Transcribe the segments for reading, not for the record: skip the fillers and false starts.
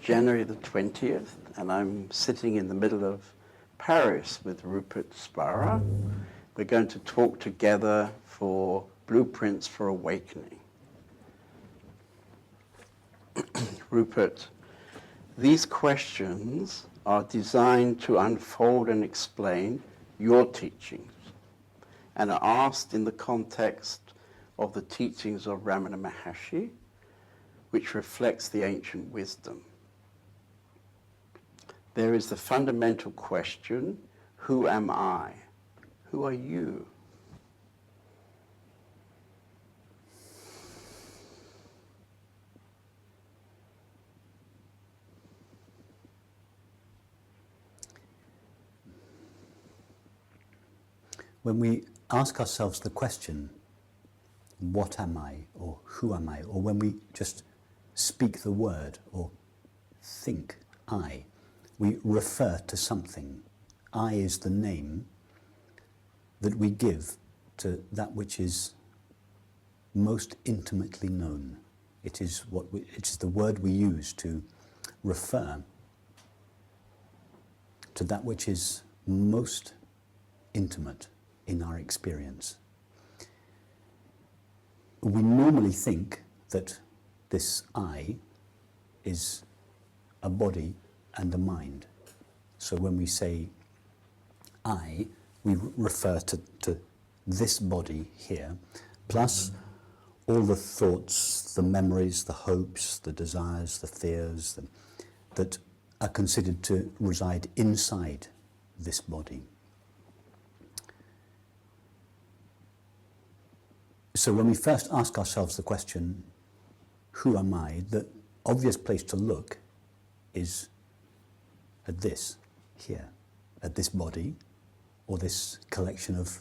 January the 20th, and I'm sitting in the middle of Paris with Rupert Spira. We're going to talk together for Blueprints for Awakening. Rupert, these questions are designed to unfold and explain your teachings and are asked in the context of the teachings of Ramana Maharshi, which reflects the ancient wisdom. There is the fundamental question, who am I? Who are you? When we ask ourselves the question, what am I, or who am I, or when we just speak the word, or think I, we refer to something. I is the name that we give to that which is most intimately known. It is the word we use to refer to that which is most intimate in our experience. We normally think that this I is a body and a mind. So when we say I, we refer to this body here, plus all the thoughts, the memories, the hopes, the desires, the fears that are considered to reside inside this body. So when we first ask ourselves the question, who am I, the obvious place to look is at this, here, at this body, or this collection of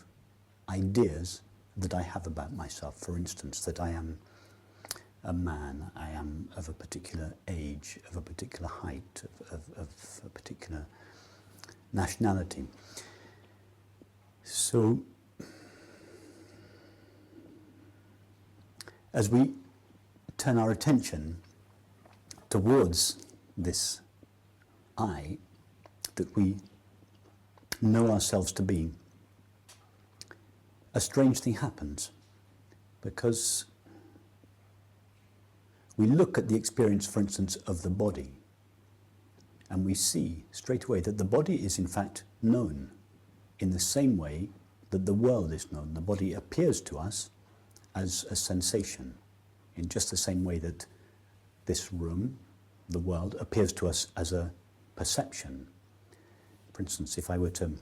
ideas that I have about myself. For instance, that I am a man, I am of a particular age, of a particular height, of a particular nationality. So, as we turn our attention towards this I that we know ourselves to be, a strange thing happens, because we look at the experience, for instance, of the body, and we see straight away that the body is in fact known in the same way that the world is known. The body appears to us as a sensation, in just the same way that this room, the world, appears to us as a perception. For instance, if I were to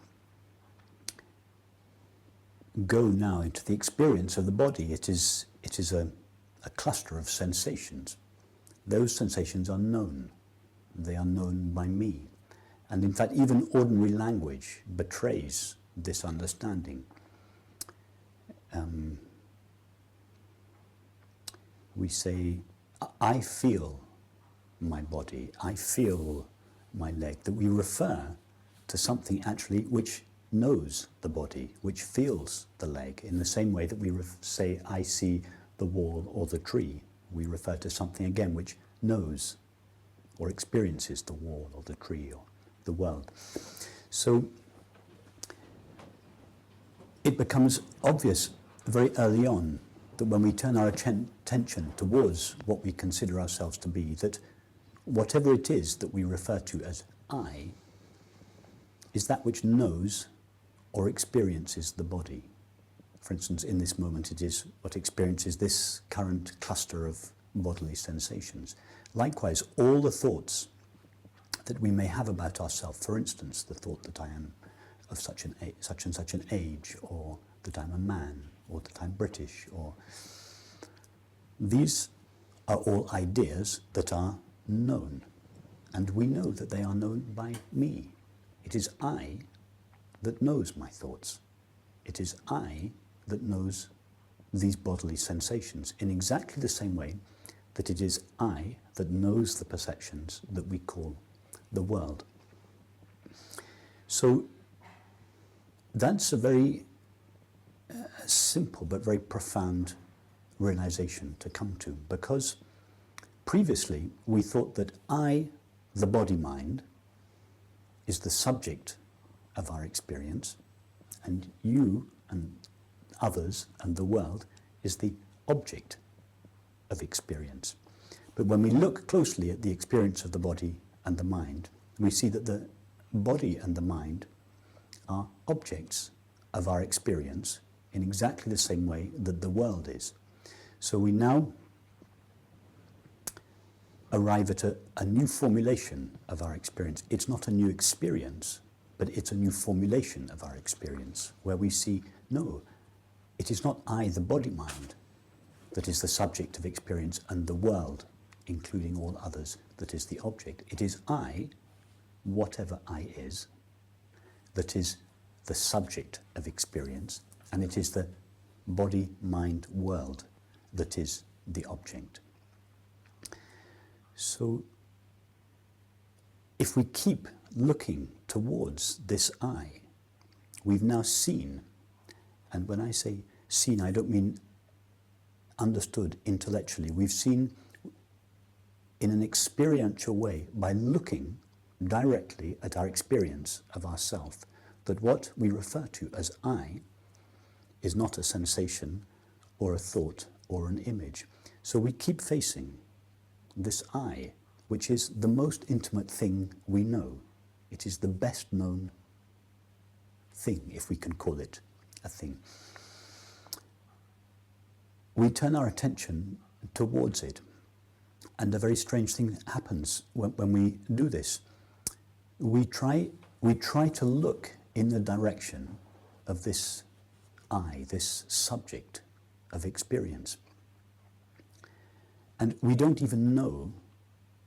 go now into the experience of the body, it is a cluster of sensations. Those sensations are known. They are known by me. And in fact, even ordinary language betrays this understanding. We say, I feel my body, I feel my leg, that we refer to something actually which knows the body, which feels the leg, in the same way that we say, I see the wall or the tree. We refer to something again which knows or experiences the wall or the tree or the world. So it becomes obvious very early on that when we turn our attention towards what we consider ourselves to be, that whatever it is that we refer to as I is that which knows or experiences the body. For instance, in this moment it is what experiences this current cluster of bodily sensations. Likewise, all the thoughts that we may have about ourselves, for instance, the thought that I am of such and such an age, or that I'm a man, or that I'm British, or these are all ideas that are known, and we know that they are known by me. It is I that knows my thoughts. It is I that knows these bodily sensations in exactly the same way that it is I that knows the perceptions that we call the world. So that's a very simple but very profound realization to come to, because previously we thought that I the body-mind is the subject of our experience, and you and others and the world is the object of experience. But when we look closely at the experience of the body and the mind, we see that the body and the mind are objects of our experience in exactly the same way that the world is. So we now arrive at a new formulation of our experience. It's not a new experience, but it's a new formulation of our experience, where we see, no, it is not I, the body-mind, that is the subject of experience, and the world, including all others, that is the object. It is I, whatever I is, that is the subject of experience, and it is the body-mind world that is the object. So, if we keep looking towards this I, we've now seen, and when I say seen, I don't mean understood intellectually. We've seen in an experiential way, by looking directly at our experience of ourself, that what we refer to as I is not a sensation or a thought or an image. So we keep facing this I, which is the most intimate thing we know. It is the best known thing, if we can call it a thing. We turn our attention towards it, and a very strange thing happens when we do this. We try to look in the direction of this I, this subject of experience. And we don't even know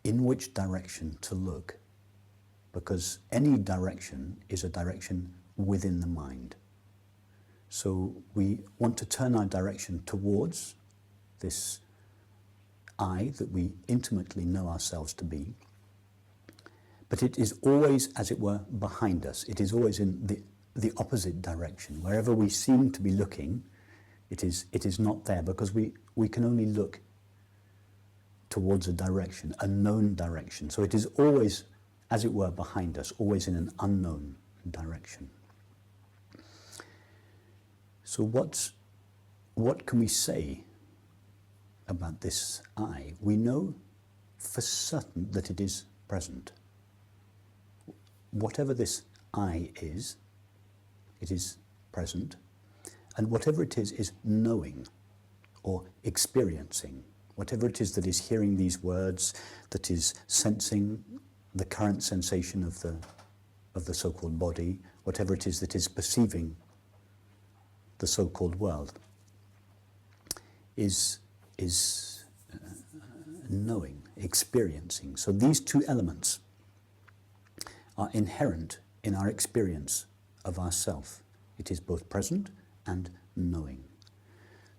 in which direction to look, because any direction is a direction within the mind. So we want to turn our direction towards this I that we intimately know ourselves to be, but it is always, as it were, behind us. It is always in the opposite direction. Wherever we seem to be looking, it is not there, because we can only look towards a direction, a known direction. So it is always, as it were, behind us, always in an unknown direction. So what can we say about this I? We know for certain that it is present. Whatever this I is, it is present, and whatever it is knowing or experiencing. Whatever it is that is hearing these words, that is sensing the current sensation of the so-called body, whatever it is that is perceiving the so-called world, is knowing, experiencing. So these two elements are inherent in our experience of ourself. It is both present and knowing.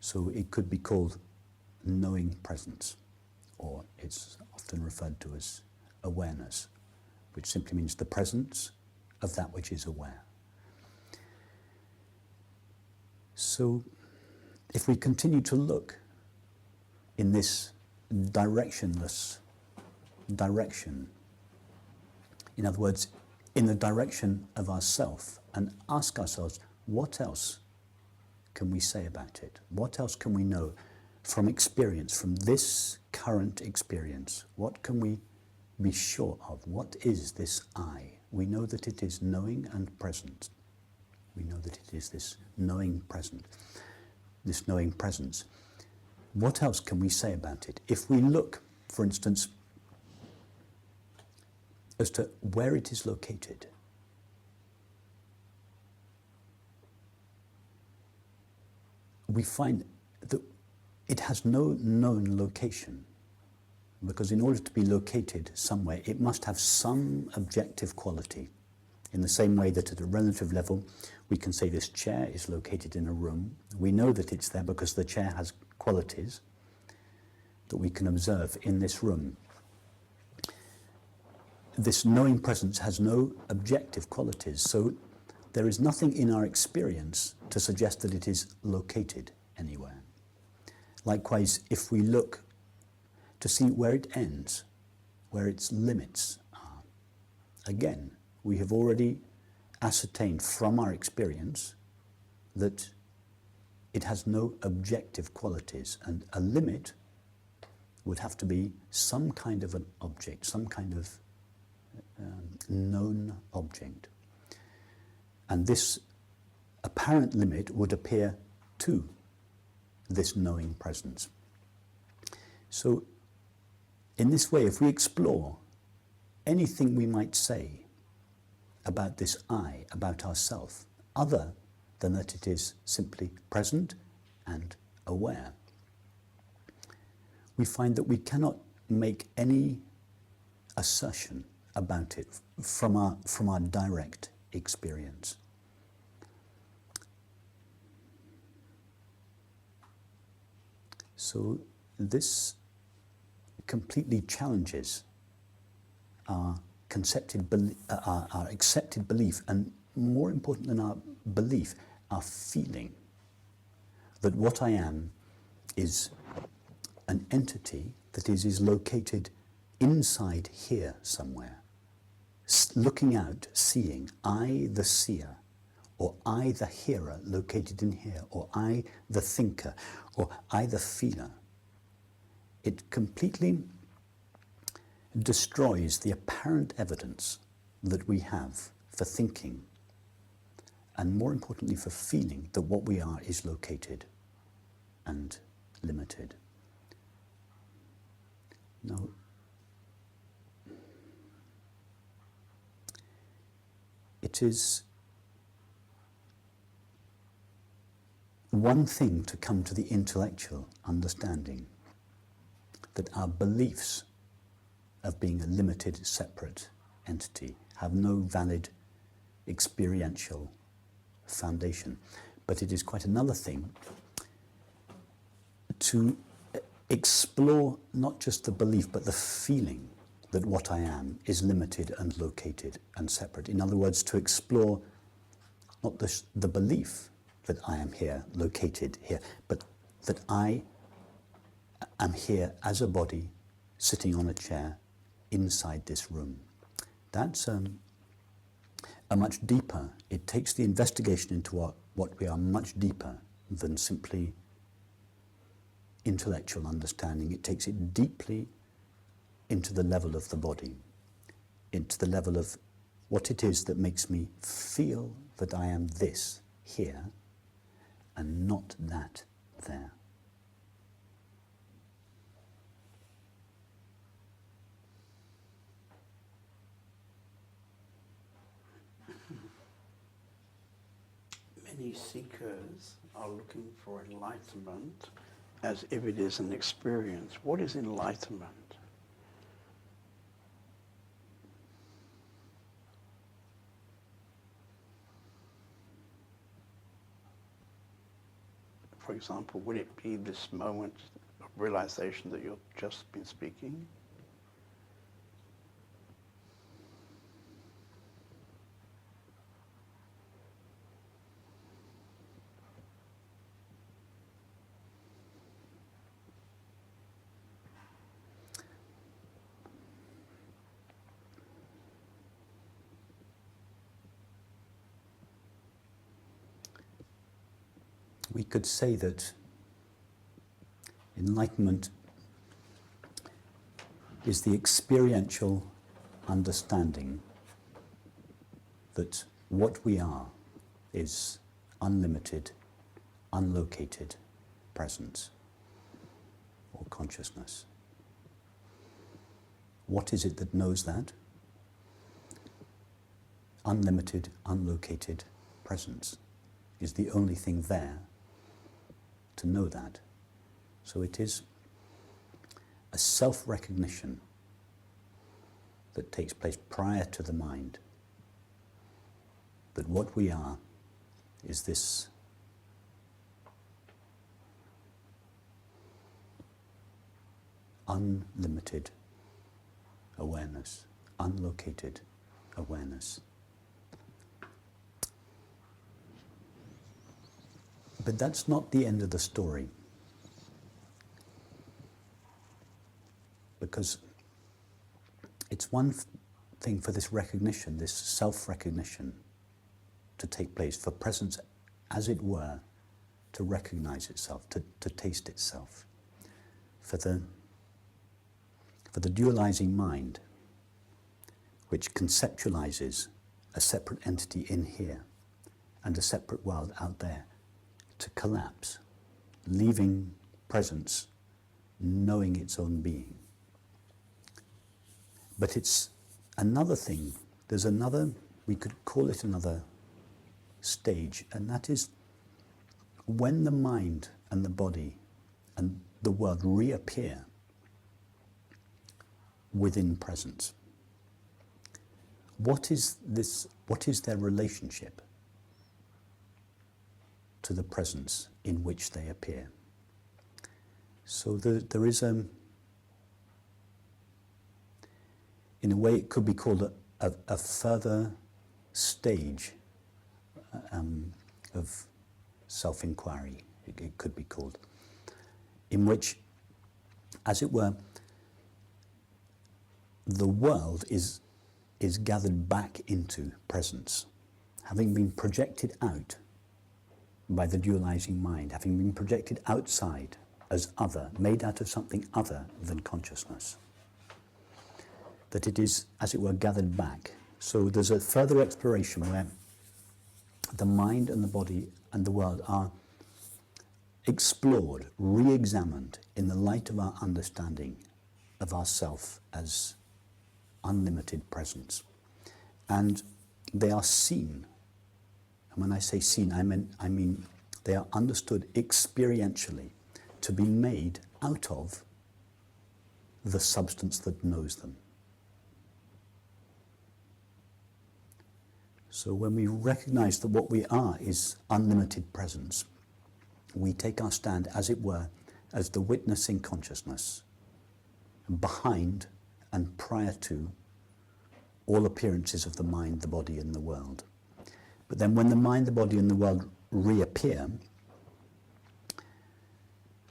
So it could be called knowing presence, or it's often referred to as awareness, which simply means the presence of that which is aware. So if we continue to look in this directionless direction, in other words, in the direction of ourself, and ask ourselves, what else can we say about it? What else can we know from experience, from this current experience? What can we be sure of? What is this I? We know that it is knowing and present. We know that it is this knowing present, this knowing presence. What else can we say about it? If we look, for instance, as to where it is located, we find that it has no known location, because in order to be located somewhere, it must have some objective quality. In the same way that at a relative level, we can say this chair is located in a room. We know that it's there because the chair has qualities that we can observe in this room. This knowing presence has no objective qualities, so there is nothing in our experience to suggest that it is located anywhere. Likewise, if we look to see where it ends, where its limits are, again, we have already ascertained from our experience that it has no objective qualities, and a limit would have to be some kind of an object, some kind of known object. And this apparent limit would appear to this knowing presence. So, in this way, if we explore anything we might say about this I, about ourself, other than that it is simply present and aware, we find that we cannot make any assertion about it from our direct experience. So this completely challenges our our accepted belief, and more important than our belief, our feeling that what I am is an entity that is located inside here somewhere, looking out, seeing, I the seer, or I the hearer located in here, or I the thinker, or I the feeler. It completely destroys the apparent evidence that we have for thinking, and more importantly for feeling that what we are is located and limited. Now, it is one thing to come to the intellectual understanding that our beliefs of being a limited, separate entity have no valid experiential foundation. But it is quite another thing to explore not just the belief, but the feeling that what I am is limited and located and separate. In other words, to explore not the belief that I am here, located here, but that I am here as a body sitting on a chair inside this room. That's a much deeper, it takes the investigation into what we are much deeper than simply intellectual understanding. It takes it deeply into the level of the body, into the level of what it is that makes me feel that I am this here and not that there. Many seekers are looking for enlightenment as if it is an experience. What is enlightenment? For example, would it be this moment of realization that you've just been speaking? We could say that enlightenment is the experiential understanding that what we are is unlimited, unlocated presence or consciousness. What is it that knows that? Unlimited, unlocated presence is the only thing there to know that. So it is a self-recognition that takes place prior to the mind, that what we are is this unlimited awareness, unlocated awareness. But that's not the end of the story, because it's one thing for this recognition, this self-recognition to take place, for presence, as it were, to recognize itself, to taste itself, for the dualizing mind, which conceptualizes a separate entity in here and a separate world out there, to collapse, leaving presence knowing its own being. But it's another thing, there's another, we could call it another stage, and that is when the mind and the body and the world reappear within presence. What is their relationship to the presence in which they appear? So there is in a way it could be called a further stage of self-inquiry, it could be called, in which, as it were, the world is gathered back into presence, having been projected out by the dualizing mind, having been projected outside as other, made out of something other than consciousness. That it is, as it were, gathered back. So there's a further exploration where the mind and the body and the world are explored, re-examined in the light of our understanding of ourself as unlimited presence. And they are seen. And when I say seen, I mean they are understood experientially to be made out of the substance that knows them. So when we recognize that what we are is unlimited presence, we take our stand, as it were, as the witnessing consciousness, behind and prior to all appearances of the mind, the body, and the world. But then when the mind, the body, and the world reappear,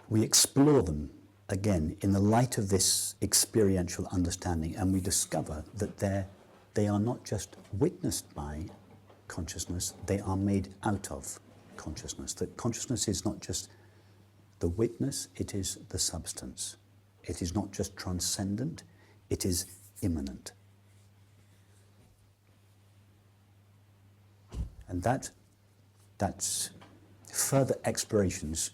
we explore them again in the light of this experiential understanding, and we discover that they are not just witnessed by consciousness, they are made out of consciousness. That consciousness is not just the witness, it is the substance. It is not just transcendent, it is immanent. And that's further explorations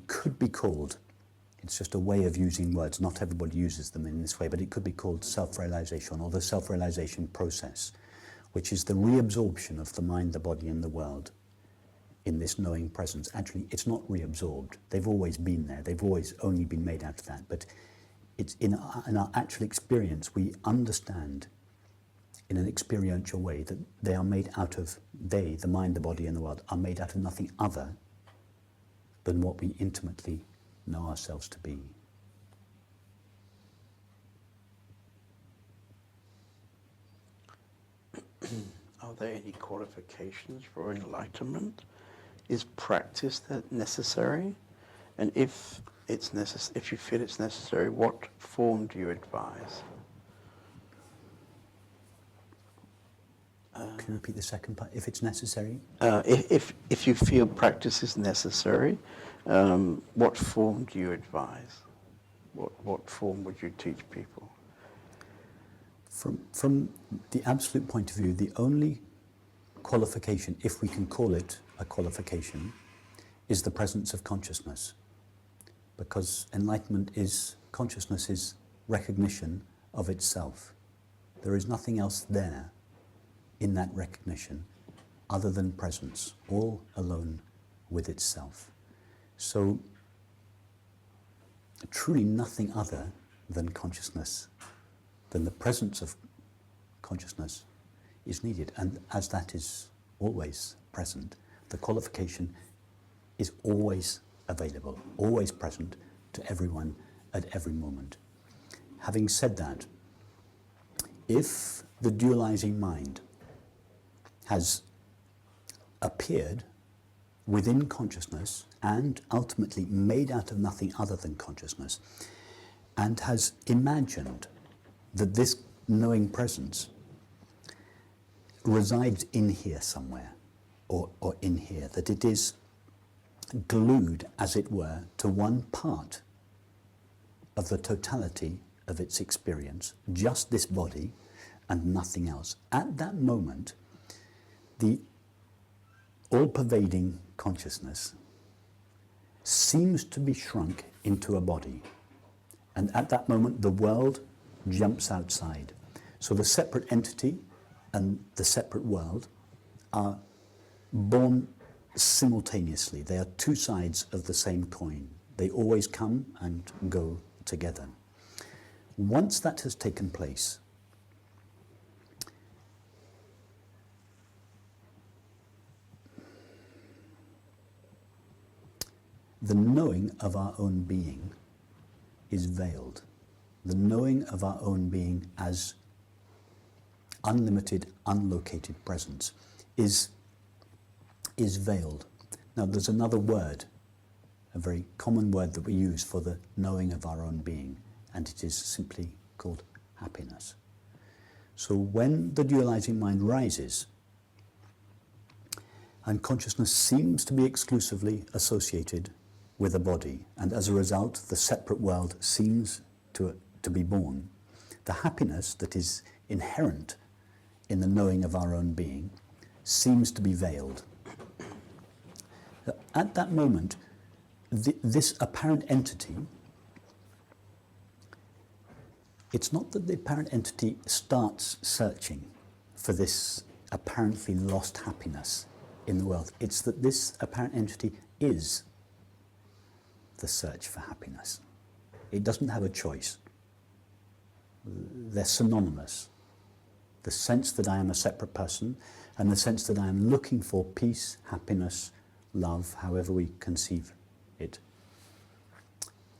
could be called, it's just a way of using words, not everybody uses them in this way, but it could be called self-realization, or the self-realization process, which is the reabsorption of the mind, the body, and the world in this knowing presence. Actually, it's not reabsorbed. They've always been there. They've always only been made out of that. But it's in our actual experience, we understand in an experiential way that they are made out of, the mind, the body, and the world, are made out of nothing other than what we intimately know ourselves to be. Are there any qualifications for enlightenment? Is practice necessary? And if you feel it's necessary, what form do you advise? Can you repeat the second part? If it's necessary? If you feel practice is necessary, what form do you advise? What form would you teach people? From the absolute point of view, the only qualification, if we can call it a qualification, is the presence of consciousness. Because enlightenment is, consciousness is recognition of itself. There is nothing else there in that recognition other than presence, all alone with itself. So truly nothing other than consciousness, than the presence of consciousness is needed. And as that is always present, the qualification is always available, always present to everyone at every moment. Having said that, if the dualizing mind has appeared within consciousness and ultimately made out of nothing other than consciousness, and has imagined that this knowing presence resides in here somewhere, or in here, that it is glued, as it were, to one part of the totality of its experience, just this body and nothing else. At that moment, the all-pervading consciousness seems to be shrunk into a body. And at that moment, the world jumps outside. So the separate entity and the separate world are born simultaneously. They are two sides of the same coin. They always come and go together. Once that has taken place, the knowing of our own being is veiled. The knowing of our own being as unlimited, unlocated presence is veiled. Now there's another word, a very common word that we use for the knowing of our own being, and it is simply called happiness. So when the dualizing mind rises, and consciousness seems to be exclusively associated with a body, and as a result the separate world seems to be born, the happiness that is inherent in the knowing of our own being seems to be veiled. At that moment, this apparent entity, it's not that the apparent entity starts searching for this apparently lost happiness in the world. It's that this apparent entity is the search for happiness. It doesn't have a choice. They're synonymous. The sense that I am a separate person and the sense that I am looking for peace, happiness, love, however we conceive it,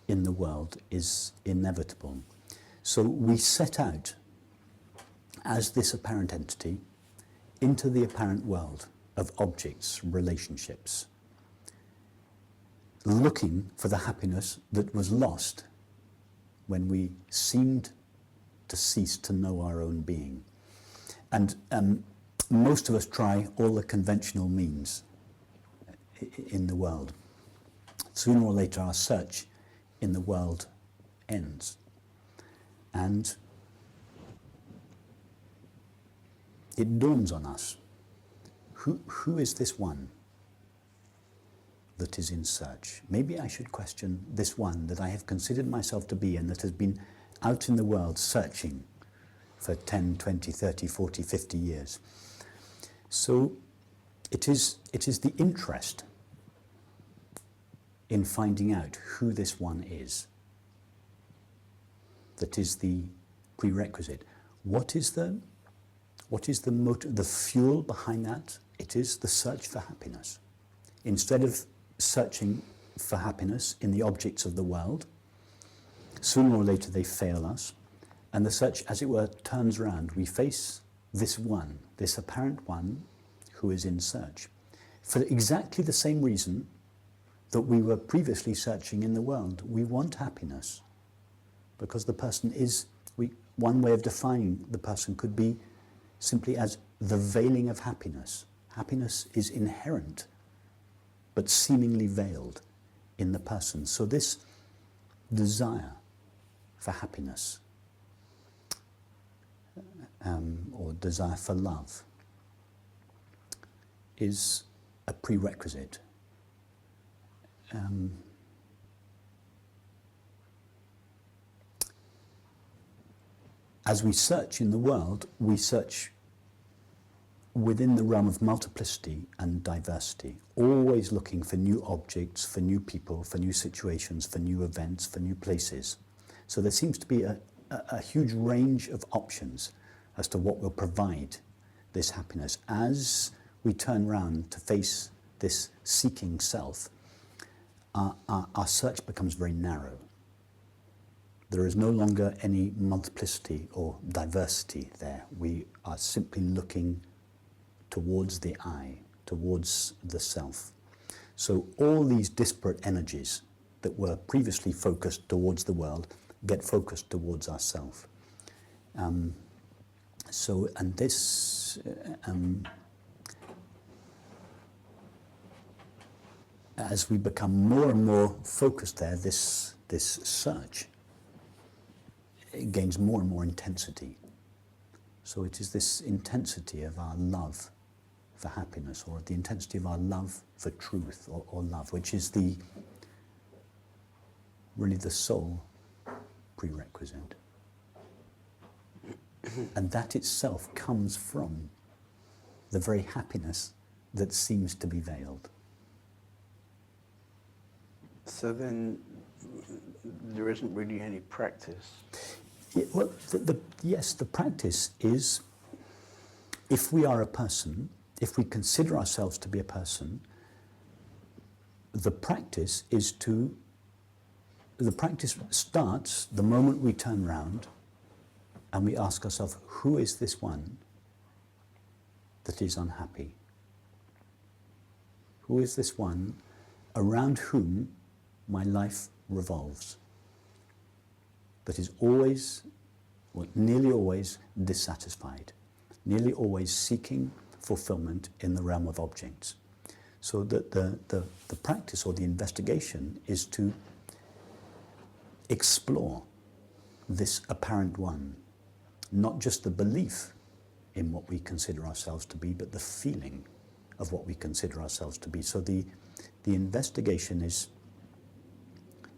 in the world is inevitable. So we set out as this apparent entity into the apparent world of objects, relationships, looking for the happiness that was lost when we seemed to cease to know our own being. And most of us try all the conventional means in the world. Sooner or later our search in the world ends. And it dawns on us, who is this one that is in search? Maybe I should question this one that I have considered myself to be and that has been out in the world searching for 10, 20, 30, 40, 50 years. So it is the interest in finding out who this one is that is the prerequisite. What is the motive, the fuel behind that? It is the search for happiness. Instead of searching for happiness in the objects of the world, sooner or later they fail us, and the search, as it were, turns around. We face this one, this apparent one, who is in search, for exactly the same reason that we were previously searching in the world. We want happiness, because the person is, one way of defining the person could be simply as the veiling of happiness. Happiness is inherent, but seemingly veiled in the person. So this desire for happiness, or desire for love, is a prerequisite. As we search in the world, we search within the realm of multiplicity and diversity, always looking for new objects, for new people, for new situations, for new events, for new places. So there seems to be a huge range of options as to what will provide this happiness. As we turn round to face this seeking self, our search becomes very narrow. There is no longer any multiplicity or diversity there. We are simply looking towards the I, towards the self. So all these disparate energies that were previously focused towards the world get focused towards ourself. So, and this, as we become more and more focused there, this search, it gains more and more intensity. So it is this intensity of our love for happiness, or the intensity of our love for truth, or love, which is really the sole prerequisite. And that itself comes from the very happiness that seems to be veiled. So then there isn't really any practice. Yeah, well, yes, the practice is, if we are a person, if we consider ourselves to be a person, the practice starts the moment we turn round and we ask ourselves, who is this one that is unhappy? Who is this one around whom my life revolves, that is always, well, nearly always dissatisfied, nearly always seeking fulfillment in the realm of objects? So that the practice or the investigation is to explore this apparent one, not just the belief in what we consider ourselves to be, but the feeling of what we consider ourselves to be. So the investigation is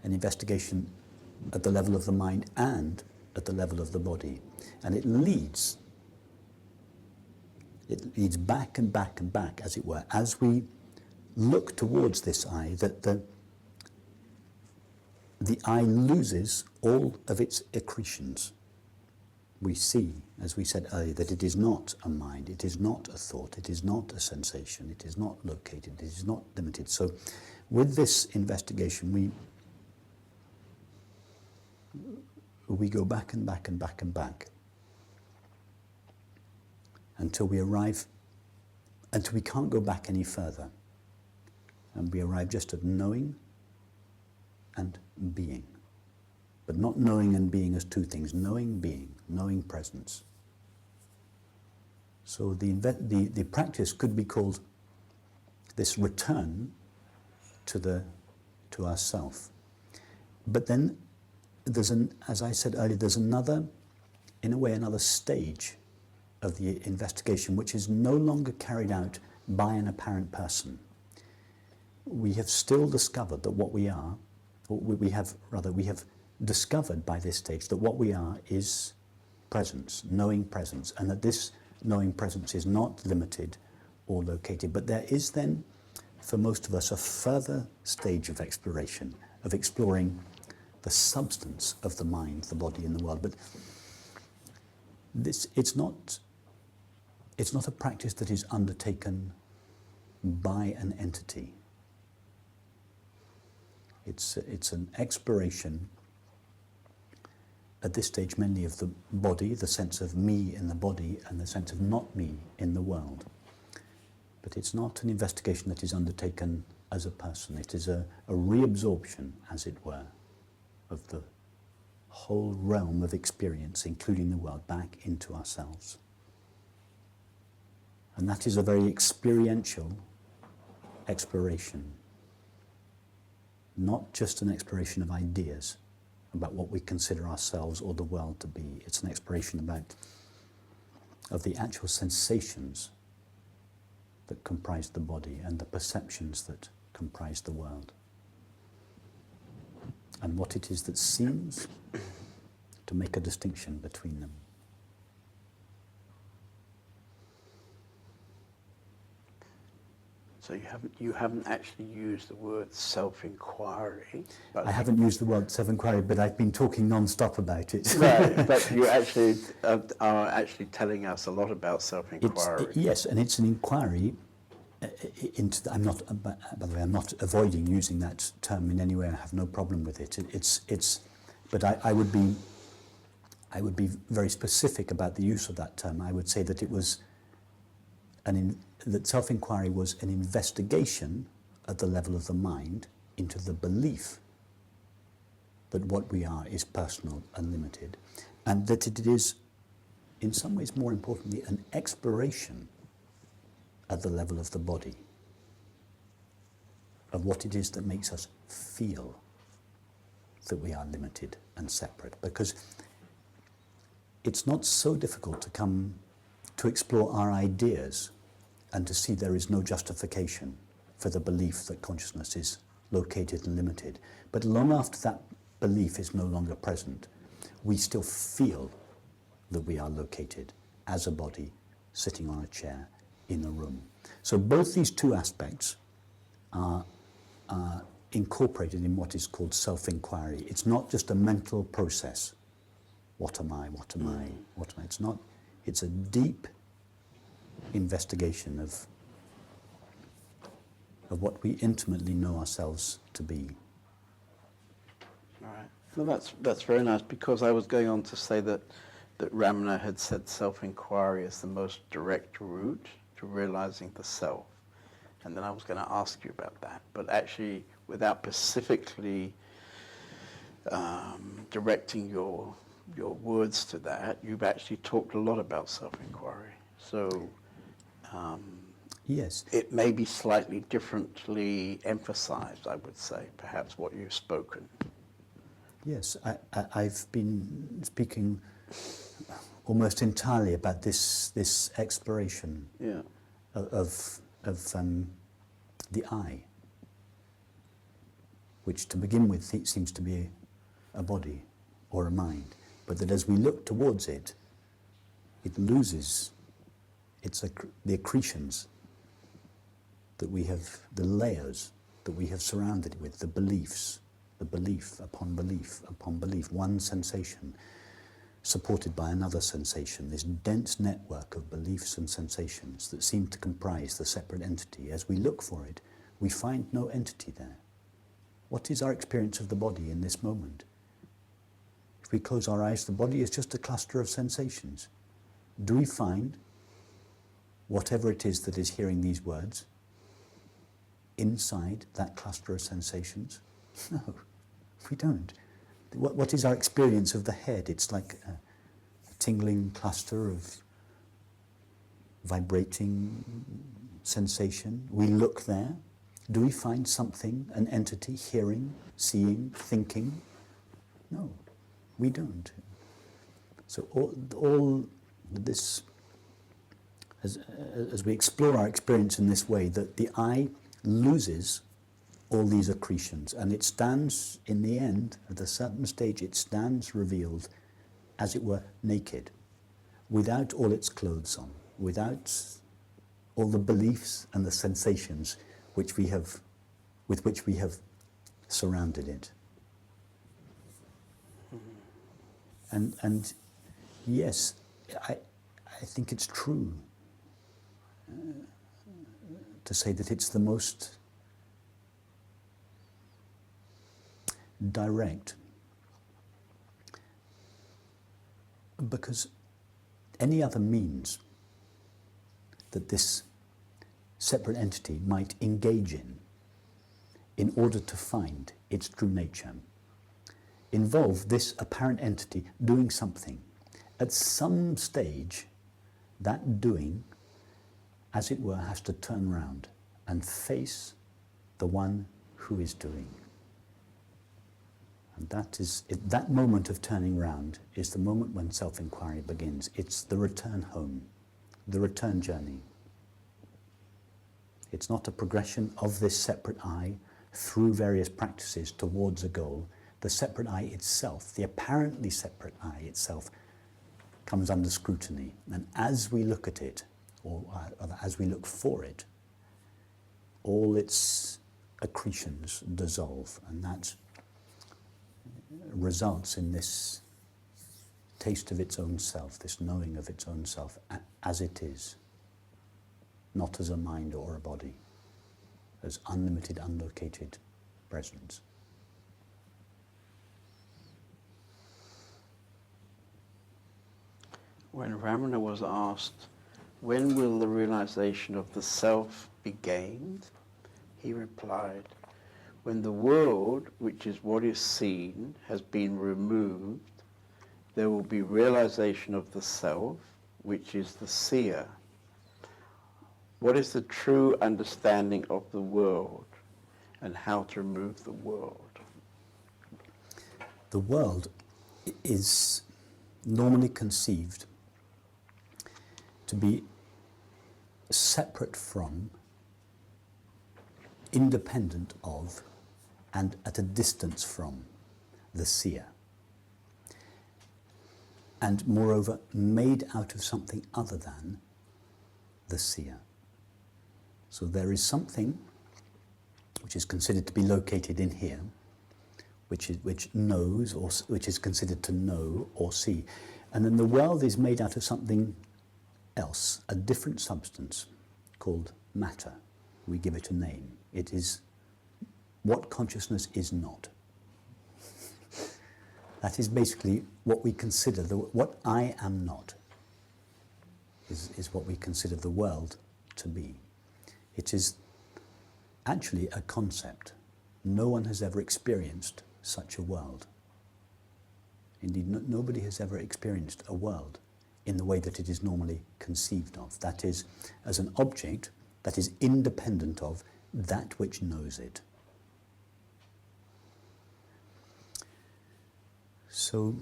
an investigation at the level of the mind and at the level of the body. And it leads back and back and back, as it were, as we look towards this I, that the I loses all of its accretions. We see, as we said earlier, that it is not a mind, it is not a thought, it is not a sensation, it is not located, it is not limited. So with this investigation, we go back and back and back and back until we can't go back any further. And we arrive just at knowing and being. But not knowing and being as two things, knowing being, knowing presence. So the practice could be called this return to ourself. But then as I said earlier, there's another stage of the investigation which is no longer carried out by an apparent person. We have still discovered that what we are, or we have discovered by this stage that what we are is presence, knowing presence, and that this knowing presence is not limited or located. But there is then, for most of us, a further stage of exploration, of exploring the substance of the mind, the body, and the world. But it's not a practice that is undertaken by an entity. It's an exploration at this stage mainly of the body, the sense of me in the body, and the sense of not me in the world. But it's not an investigation that is undertaken as a person. It is a reabsorption, as it were, of the whole realm of experience, including the world, back into ourselves. And that is a very experiential exploration, not just an exploration of ideas about what we consider ourselves or the world to be. It's an exploration of the actual sensations that comprise the body and the perceptions that comprise the world, and what it is that seems to make a distinction between them. So you haven't actually used the word self-inquiry. I haven't used the word self-inquiry, but I've been talking non-stop about it. Right, but you actually are actually telling us a lot about self-inquiry. Yes, and it's an inquiry into. By the way, I'm not avoiding using that term in any way. I have no problem with it. But I would be very specific about the use of that term. I would say that it was that self-inquiry was an investigation at the level of the mind into the belief that what we are is personal and limited, and that it is in some ways more importantly, an exploration at the level of the body of what it is that makes us feel that we are limited and separate. Because it's not so difficult to come to explore our ideas and to see there is no justification for the belief that consciousness is located and limited. But long after that belief is no longer present, we still feel that we are located as a body sitting on a chair in a room. So both these two aspects are incorporated in what is called self-inquiry. It's not just a mental process. What am I? What am I? What am I? It's not. It's a deep investigation of what we intimately know ourselves to be. All right. Well, that's very nice, because I was going on to say that Ramana had said self-inquiry is the most direct route to realizing the self. And then I was going to ask you about that. But actually, without specifically directing your words to that, you've actually talked a lot about self-inquiry. So yes, it may be slightly differently emphasized, I would say, perhaps what you've spoken. Yes, I've been speaking almost entirely about this exploration of the I, which to begin with seems to be a body or a mind, but that as we look towards it, it loses the accretions that we have, the layers that we have surrounded it with, the beliefs, the belief upon belief upon belief, one sensation supported by another sensation, this dense network of beliefs and sensations that seem to comprise the separate entity. As we look for it, we find no entity there. What is our experience of the body in this moment? If we close our eyes, the body is just a cluster of sensations. Do we find whatever it is that is hearing these words inside that cluster of sensations? No, we don't. What is our experience of the head? It's like a tingling cluster of vibrating sensation. We look there. Do we find something, an entity, hearing, seeing, thinking? No, we don't. So all this, as we explore our experience in this way, that the I loses all these accretions, and it stands, in the end, at a certain stage, it stands revealed, as it were, naked, without all its clothes on, without all the beliefs and the sensations with which we have surrounded it. And yes, I think it's true to say that it's the most direct, because any other means that this separate entity might engage in order to find its true nature involve this apparent entity doing something. At some stage, that doing, as it were, has to turn round and face the one who is doing. And that moment of turning round is the moment when self-inquiry begins. It's the return home, the return journey. It's not a progression of this separate I through various practices towards a goal. The separate I itself, the apparently separate I itself, comes under scrutiny. And as we look at it, or as we look for it, all its accretions dissolve, and that results in this taste of its own self, this knowing of its own self as it is, not as a mind or a body, as unlimited, unlocated presence. When Ramana was asked, when will the realization of the self be gained? He replied, when the world, which is what is seen, has been removed, there will be realization of the self, which is the seer. What is the true understanding of the world and how to remove the world? The world is normally conceived to be separate from, independent of, and at a distance from the seer. And moreover, made out of something other than the seer. So there is something which is considered to be located in here, which knows, or which is considered to know or see. And then the world is made out of something else, a different substance called matter. We give it a name. It is what consciousness is not. That is basically what we consider, what I am not, is what we consider the world to be. It is actually a concept. No one has ever experienced such a world. Indeed, nobody has ever experienced a world in the way that it is normally conceived of. That is, as an object that is independent of that which knows it. So,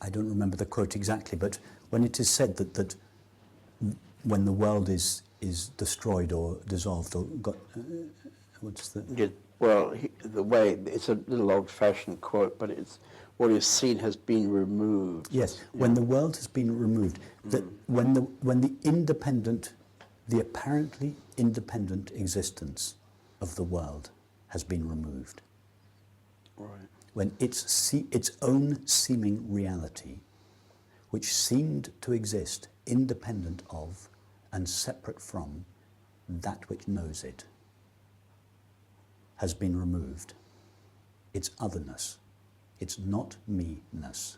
I don't remember the quote exactly, but when it is said that when the world is destroyed or dissolved or got, what's the... Yeah, well, the way, it's a little old-fashioned quote, but it's what is seen has been removed. Yes, when the world has been removed, that when the independent, the apparently independent existence of the world has been removed. Right. When its own seeming reality, which seemed to exist independent of and separate from that which knows it, has been removed. Its otherness, its not me-ness.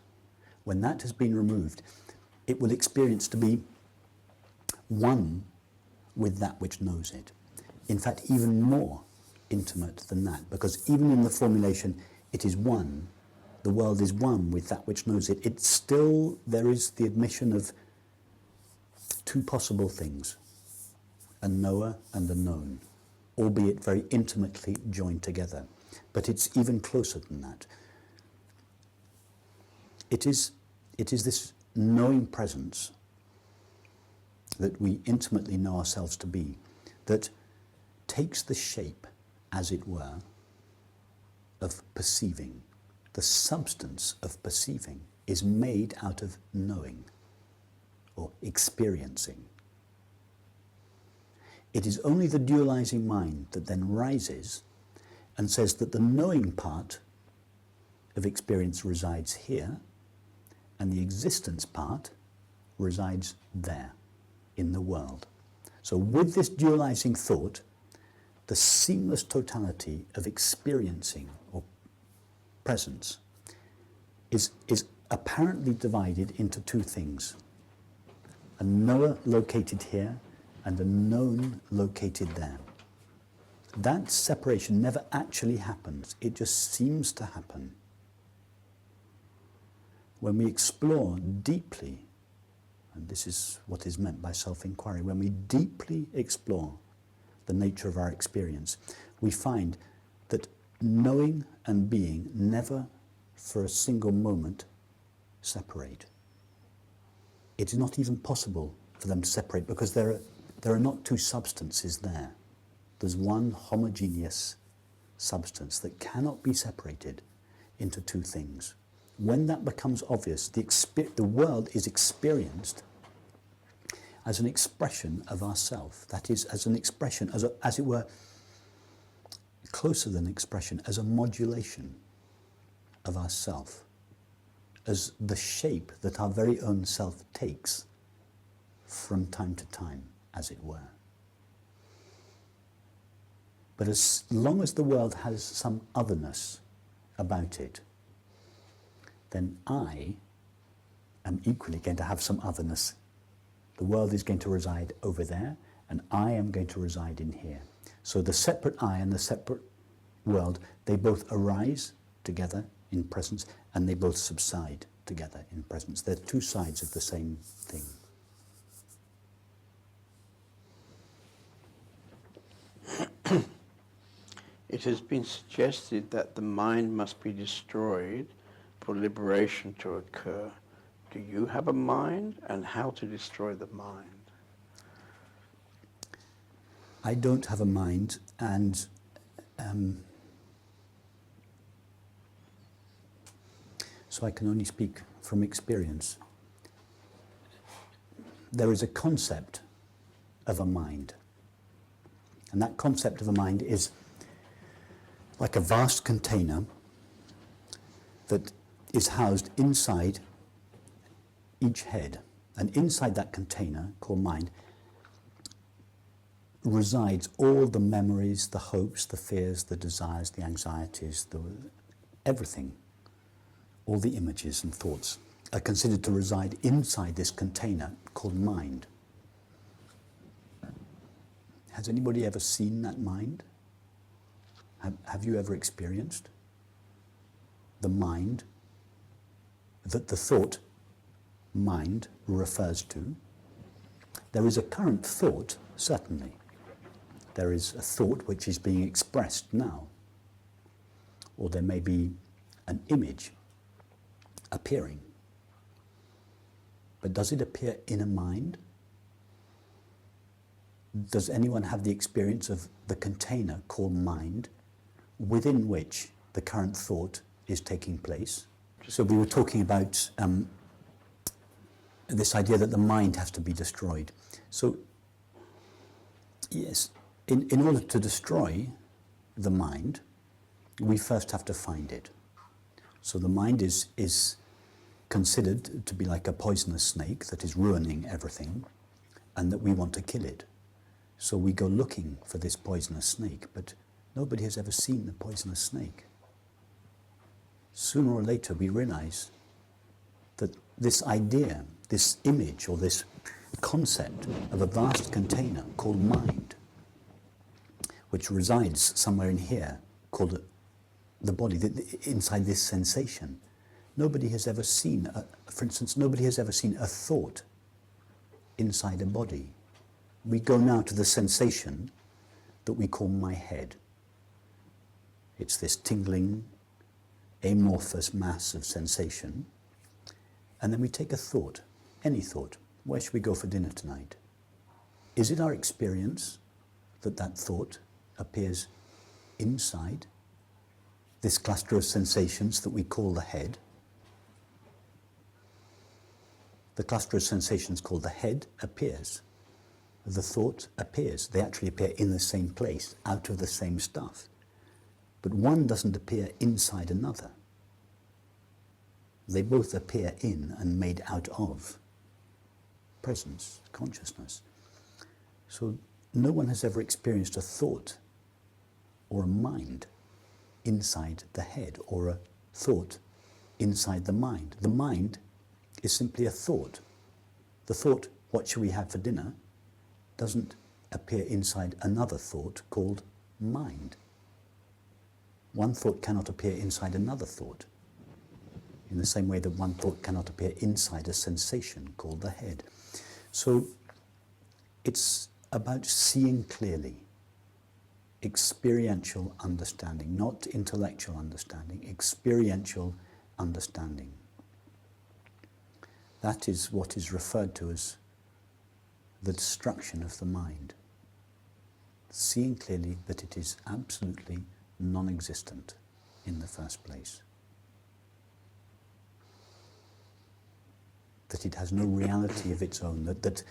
When that has been removed, it will experience to be one with that which knows it. In fact, even more intimate than that, because even in the formulation, it is one, the world is one with that which knows it, it's still, there is the admission of two possible things, a knower and a known, albeit very intimately joined together. But it's even closer than that. It is this knowing presence that we intimately know ourselves to be, that takes the shape, as it were, of perceiving. The substance of perceiving is made out of knowing or experiencing. It is only the dualizing mind that then rises and says that the knowing part of experience resides here and the existence part resides there in the world. So with this dualizing thought, the seamless totality of experiencing or presence is apparently divided into two things. A knower located here and a known located there. That separation never actually happens. It just seems to happen. When we explore deeply, and this is what is meant by self-inquiry, when we deeply explore the nature of our experience, we find that knowing and being never for a single moment separate. It is not even possible for them to separate because there are not two substances there. There's one homogeneous substance that cannot be separated into two things. When that becomes obvious, the world is experienced as an expression of ourself. That is, as an expression, as it were, closer than expression, as a modulation of ourself, as the shape that our very own self takes from time to time, as it were. But as long as the world has some otherness about it, then I am equally going to have some otherness. The world is going to reside over there, and I am going to reside in here. So the separate I and the separate world, they both arise together in presence, and they both subside together in presence. They're two sides of the same thing. It has been suggested that the mind must be destroyed for liberation to occur. Do you have a mind, and how to destroy the mind? I don't have a mind, and so I can only speak from experience. There is a concept of a mind, and that concept of a mind is like a vast container that is housed inside each head. And inside that container, called mind, resides all the memories, the hopes, the fears, the desires, the anxieties, everything. All the images and thoughts are considered to reside inside this container called mind. Has anybody ever seen that mind? Have you ever experienced the mind that the thought mind refers to? There is a current thought, certainly. There is a thought which is being expressed now. Or there may be an image appearing. But does it appear in a mind? Does anyone have the experience of the container called mind within which the current thought is taking place? So we were talking about this idea that the mind has to be destroyed. So, yes, in order to destroy the mind, we first have to find it. So the mind is considered to be like a poisonous snake that is ruining everything, and that we want to kill it. So we go looking for this poisonous snake, but nobody has ever seen the poisonous snake. Sooner or later we realize that this idea, this image or this concept of a vast container called mind, which resides somewhere in here, called the body, inside this sensation. Nobody has ever seen, for instance, nobody has ever seen a thought inside a body. We go now to the sensation that we call my head. It's this tingling, amorphous mass of sensation. And then we take a thought, any thought. Where should we go for dinner tonight? Is it our experience that that thought appears inside this cluster of sensations that we call the head? The cluster of sensations called the head appears. The thought appears. They actually appear in the same place, out of the same stuff. But one doesn't appear inside another. They both appear in and made out of presence, consciousness. So no one has ever experienced a thought or a mind inside the head, or a thought inside the mind. The mind is simply a thought. The thought, what shall we have for dinner, doesn't appear inside another thought called mind. One thought cannot appear inside another thought, in the same way that one thought cannot appear inside a sensation called the head. So it's about seeing clearly, experiential understanding, not intellectual understanding, experiential understanding. That is what is referred to as the destruction of the mind. Seeing clearly that it is absolutely non-existent in the first place. That it has no reality of its own, that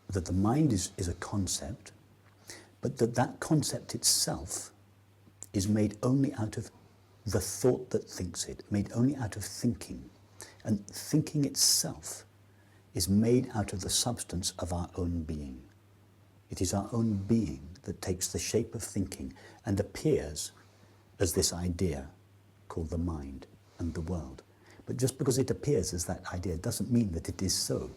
the mind is a concept, but that concept itself is made only out of the thought that thinks it, made only out of thinking. And thinking itself is made out of the substance of our own being. It is our own being that takes the shape of thinking and appears as this idea called the mind and the world. But just because it appears as that idea doesn't mean that it is so.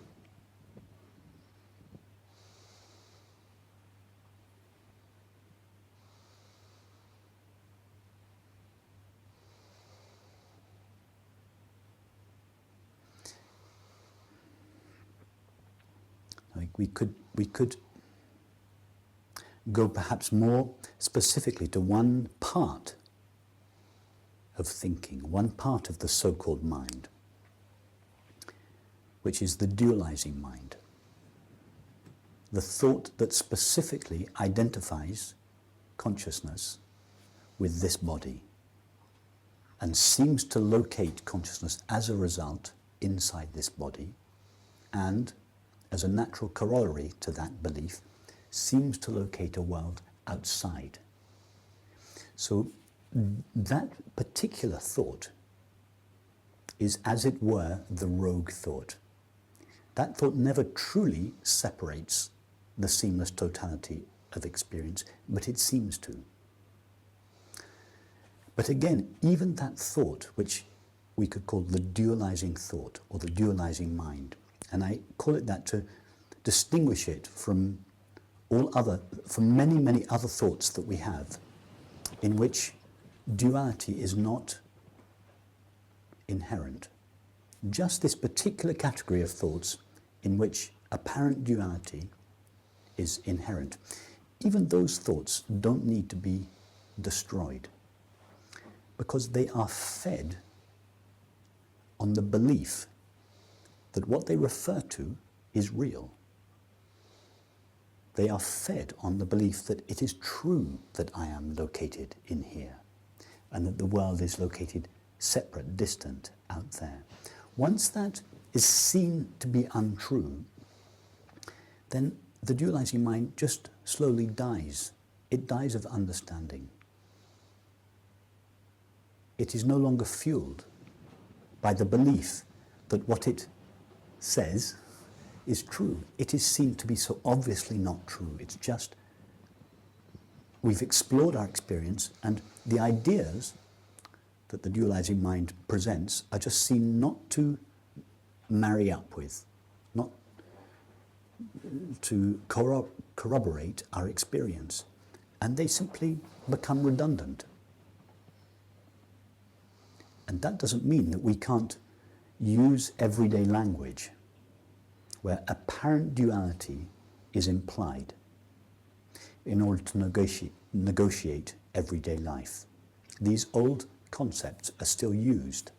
we could go perhaps more specifically to one part of thinking, one part of the so-called mind, which is the dualizing mind. The thought that specifically identifies consciousness with this body and seems to locate consciousness as a result inside this body, and as a natural corollary to that belief, seems to locate a world outside. So that particular thought is, as it were, the rogue thought. That thought never truly separates the seamless totality of experience, but it seems to. But again, even that thought, which we could call the dualizing thought or the dualizing mind, and I call it that to distinguish it from many, many other thoughts that we have, in which duality is not inherent. Just this particular category of thoughts in which apparent duality is inherent. Even those thoughts don't need to be destroyed, because they are fed on the belief that what they refer to is real. They are fed on the belief that it is true that I am located in here, and that the world is located separate, distant, out there. Once that is seen to be untrue, then the dualizing mind just slowly dies. It dies of understanding. It is no longer fueled by the belief that what it says is true. It is seen to be so obviously not true. It's just, we've explored our experience, and the ideas that the dualizing mind presents are just seen not to marry up with, not to corroborate our experience, and they simply become redundant. And that doesn't mean that we can't use everyday language where apparent duality is implied in order to negotiate everyday life. These old concepts are still used,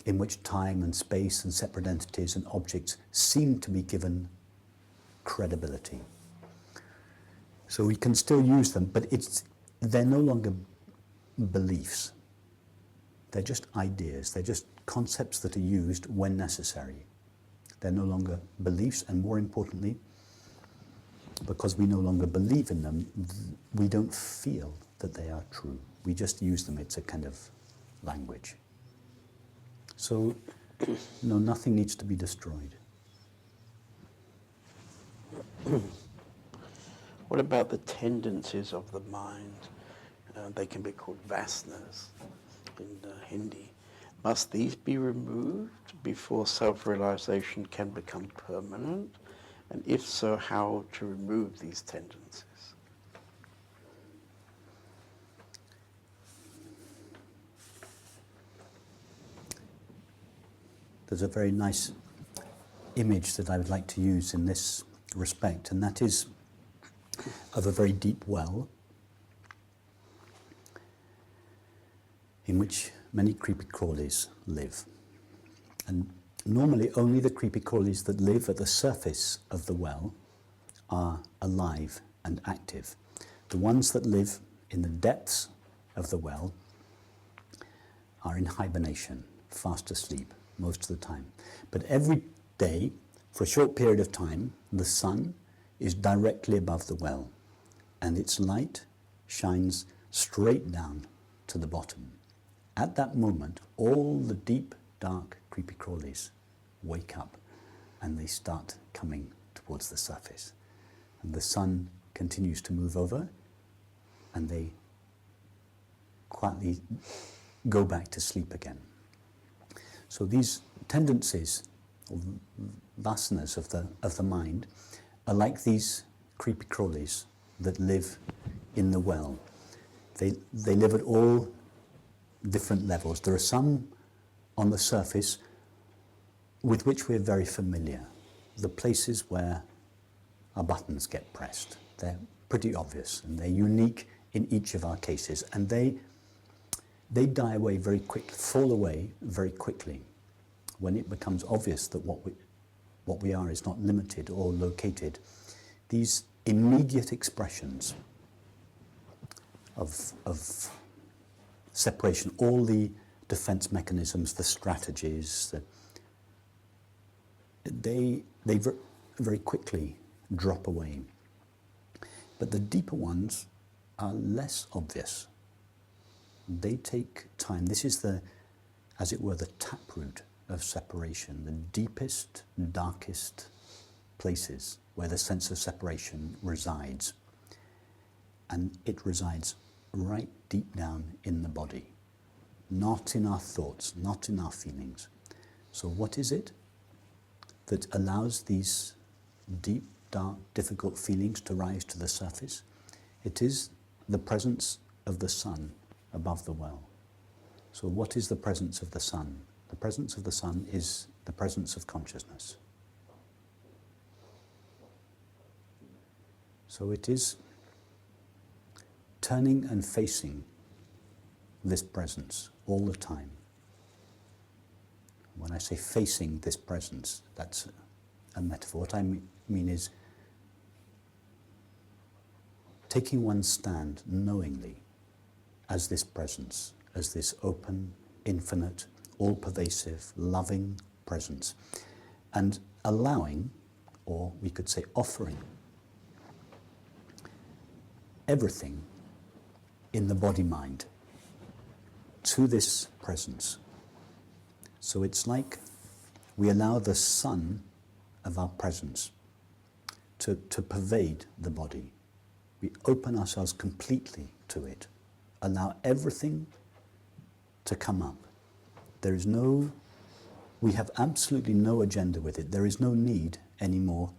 in which time and space and separate entities and objects seem to be given credibility. So we can still use them, but they're no longer beliefs. They're just ideas. They're just concepts that are used when necessary. They're no longer beliefs, and more importantly, because we no longer believe in them, we don't feel that they are true. We just use them. It's a kind of language. So, no, nothing needs to be destroyed. What about the tendencies of the mind? They can be called vasanas in Hindi. Must these be removed before self-realization can become permanent? And if so, how to remove these tendencies? There's a very nice image that I would like to use in this respect, and that is of a very deep well in which many creepy crawlies live. And normally only the creepy crawlies that live at the surface of the well are alive and active. The ones that live in the depths of the well are in hibernation, fast asleep most of the time. But every day, for a short period of time, the sun is directly above the well, and its light shines straight down to the bottom. At that moment, all the deep, dark, creepy crawlies wake up, and they start coming towards the surface. And the sun continues to move over, and they quietly go back to sleep again. So these tendencies, or vasanas of the mind, are like these creepy crawlies that live in the well. They live at all different levels. There are some on the surface with which we're very familiar. the places where our buttons get pressed. They're pretty obvious and they're unique in each of our cases, and they die away very quickly, fall away very quickly when it becomes obvious that what we are is not limited or located. These immediate expressions of separation, all the defense mechanisms, the strategies, they very quickly drop away. But the deeper ones are less obvious. They take time. This is as it were, the taproot of separation, the deepest, darkest places where the sense of separation resides. And it resides right deep down in the body, not in our thoughts, not in our feelings. So what is it that allows these deep, dark, difficult feelings to rise to the surface? It is the presence of the sun above the well. So what is the presence of the sun? The presence of the sun is the presence of consciousness. So it is turning and facing this presence all the time. When I say facing this presence, that's a metaphor. What I mean is taking one's stand knowingly as this presence, as this open, infinite, all-pervasive, loving presence, and allowing, or we could say offering, everything in the body-mind to this presence. So it's like we allow the sun of our presence to pervade the body. We open ourselves completely to it, allow everything to come up. We have absolutely no agenda with it. There is no need anymore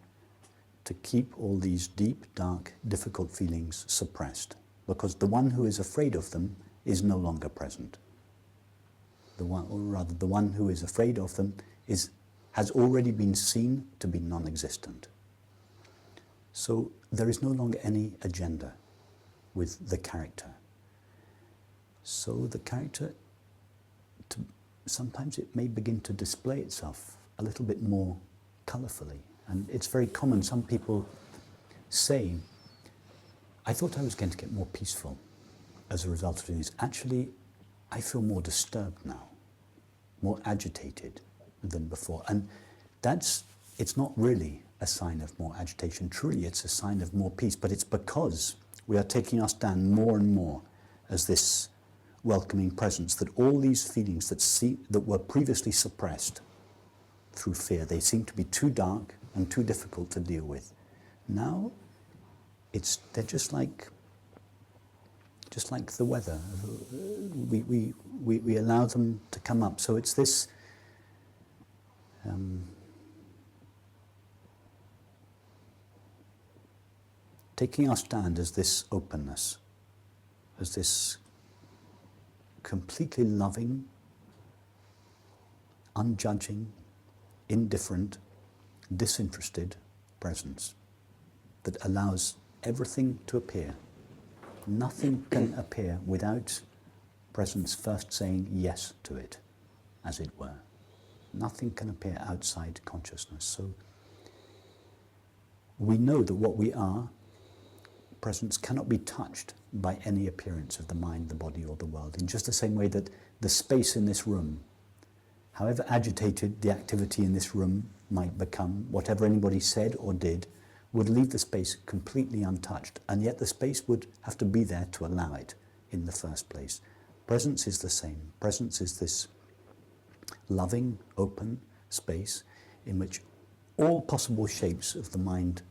to keep all these deep, dark, difficult feelings suppressed, because the one who is afraid of them is no longer present. The one who is afraid of them has already been seen to be non-existent. So there is no longer any agenda with the character. So the character, sometimes it may begin to display itself a little bit more colourfully. And it's very common. Some people say, I thought I was going to get more peaceful as a result of doing this. Actually, I feel more disturbed now, more agitated than before. And it's not really a sign of more agitation. Truly, it's a sign of more peace. But it's because we are taking our stand more and more as this welcoming presence, that all these feelings that were previously suppressed through fear, they seem to be too dark and too difficult to deal with. Now, they're just like the weather. We allow them to come up. So it's this taking our stand as this openness, as this completely loving, unjudging, indifferent, disinterested presence that allows everything to appear. Nothing can appear without presence first saying yes to it, as it were. Nothing can appear outside consciousness. So we know that what we are, presence, cannot be touched by any appearance of the mind, the body, or the world. In just the same way that the space in this room, however agitated the activity in this room might become, whatever anybody said or did, would leave the space completely untouched, and yet the space would have to be there to allow it in the first place. Presence is the same. Presence is this loving, open space in which all possible shapes of the mind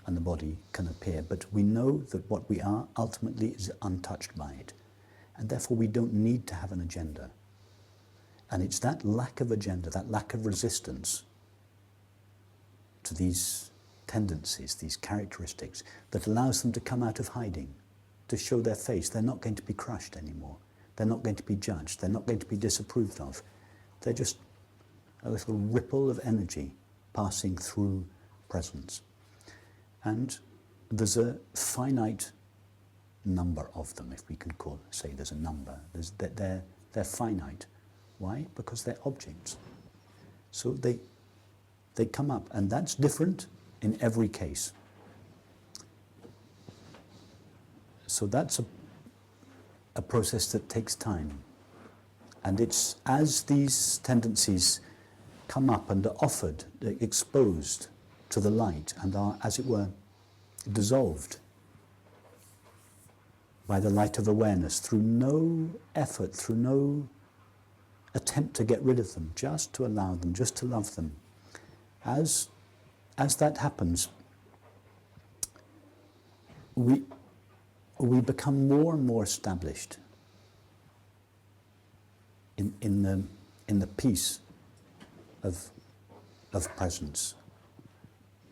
and the body can appear, but we know that what we are ultimately is untouched by it, and therefore we don't need to have an agenda. And it's that lack of agenda, that lack of resistance to these tendencies, these characteristics, that allows them to come out of hiding, to show their face. They're not going to be crushed anymore. They're not going to be judged. They're not going to be disapproved of. They're just a little ripple of energy passing through presence. And there's a finite number of them, if we can say there's a number. They're finite. Why? Because they're objects. So they come up, and that's different in every case. So that's a process that takes time. And it's as these tendencies come up and are offered, exposed to the light, and are, as it were, dissolved by the light of awareness through no effort, through no attempt to get rid of them, just to allow them, just to love them. As that happens, we become more and more established in the peace of presence.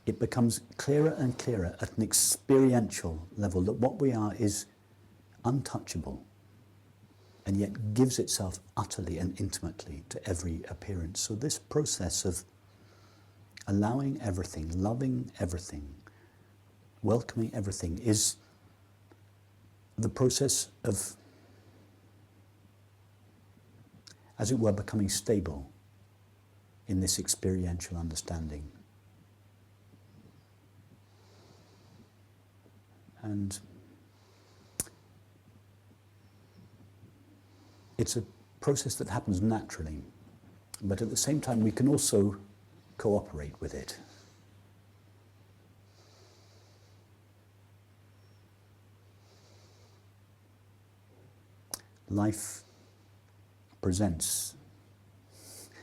It becomes clearer and clearer at an experiential level that what we are is untouchable, and yet gives itself utterly and intimately to every appearance. So this process of allowing everything, loving everything, welcoming everything is the process of, as it were, becoming stable in this experiential understanding. And it's a process that happens naturally, but at the same time we can also cooperate with it. Life presents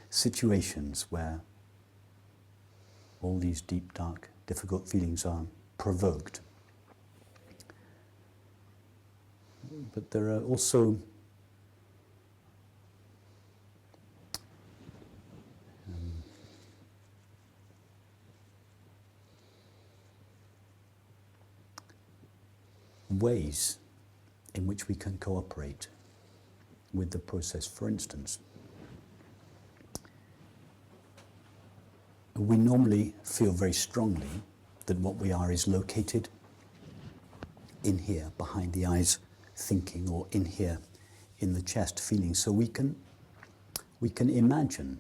situations where all these deep, dark, difficult feelings are provoked. But there are also ways in which we can cooperate with the process. For instance, we normally feel very strongly that what we are is located in here, behind the eyes, thinking, or in here, in the chest, feeling. So we can imagine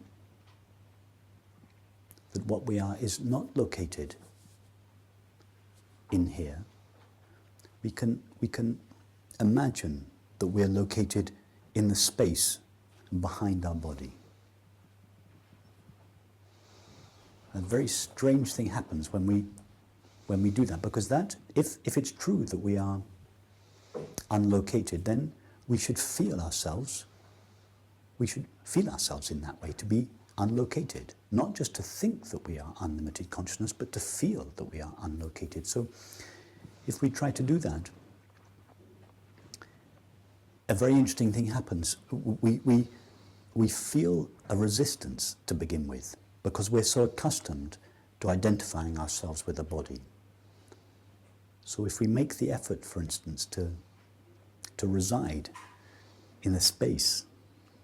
that what we are is not located in here. We can imagine that we're located in the space behind our body. A very strange thing happens when we do that, because that, if it's true that we are unlocated, then we should feel ourselves in that way, to be unlocated. Not just to think that we are unlimited consciousness, but to feel that we are unlocated. So if we try to do that, a very interesting thing happens. We feel a resistance to begin with, because we're so accustomed to identifying ourselves with a body. So if we make the effort, for instance, to reside in a space,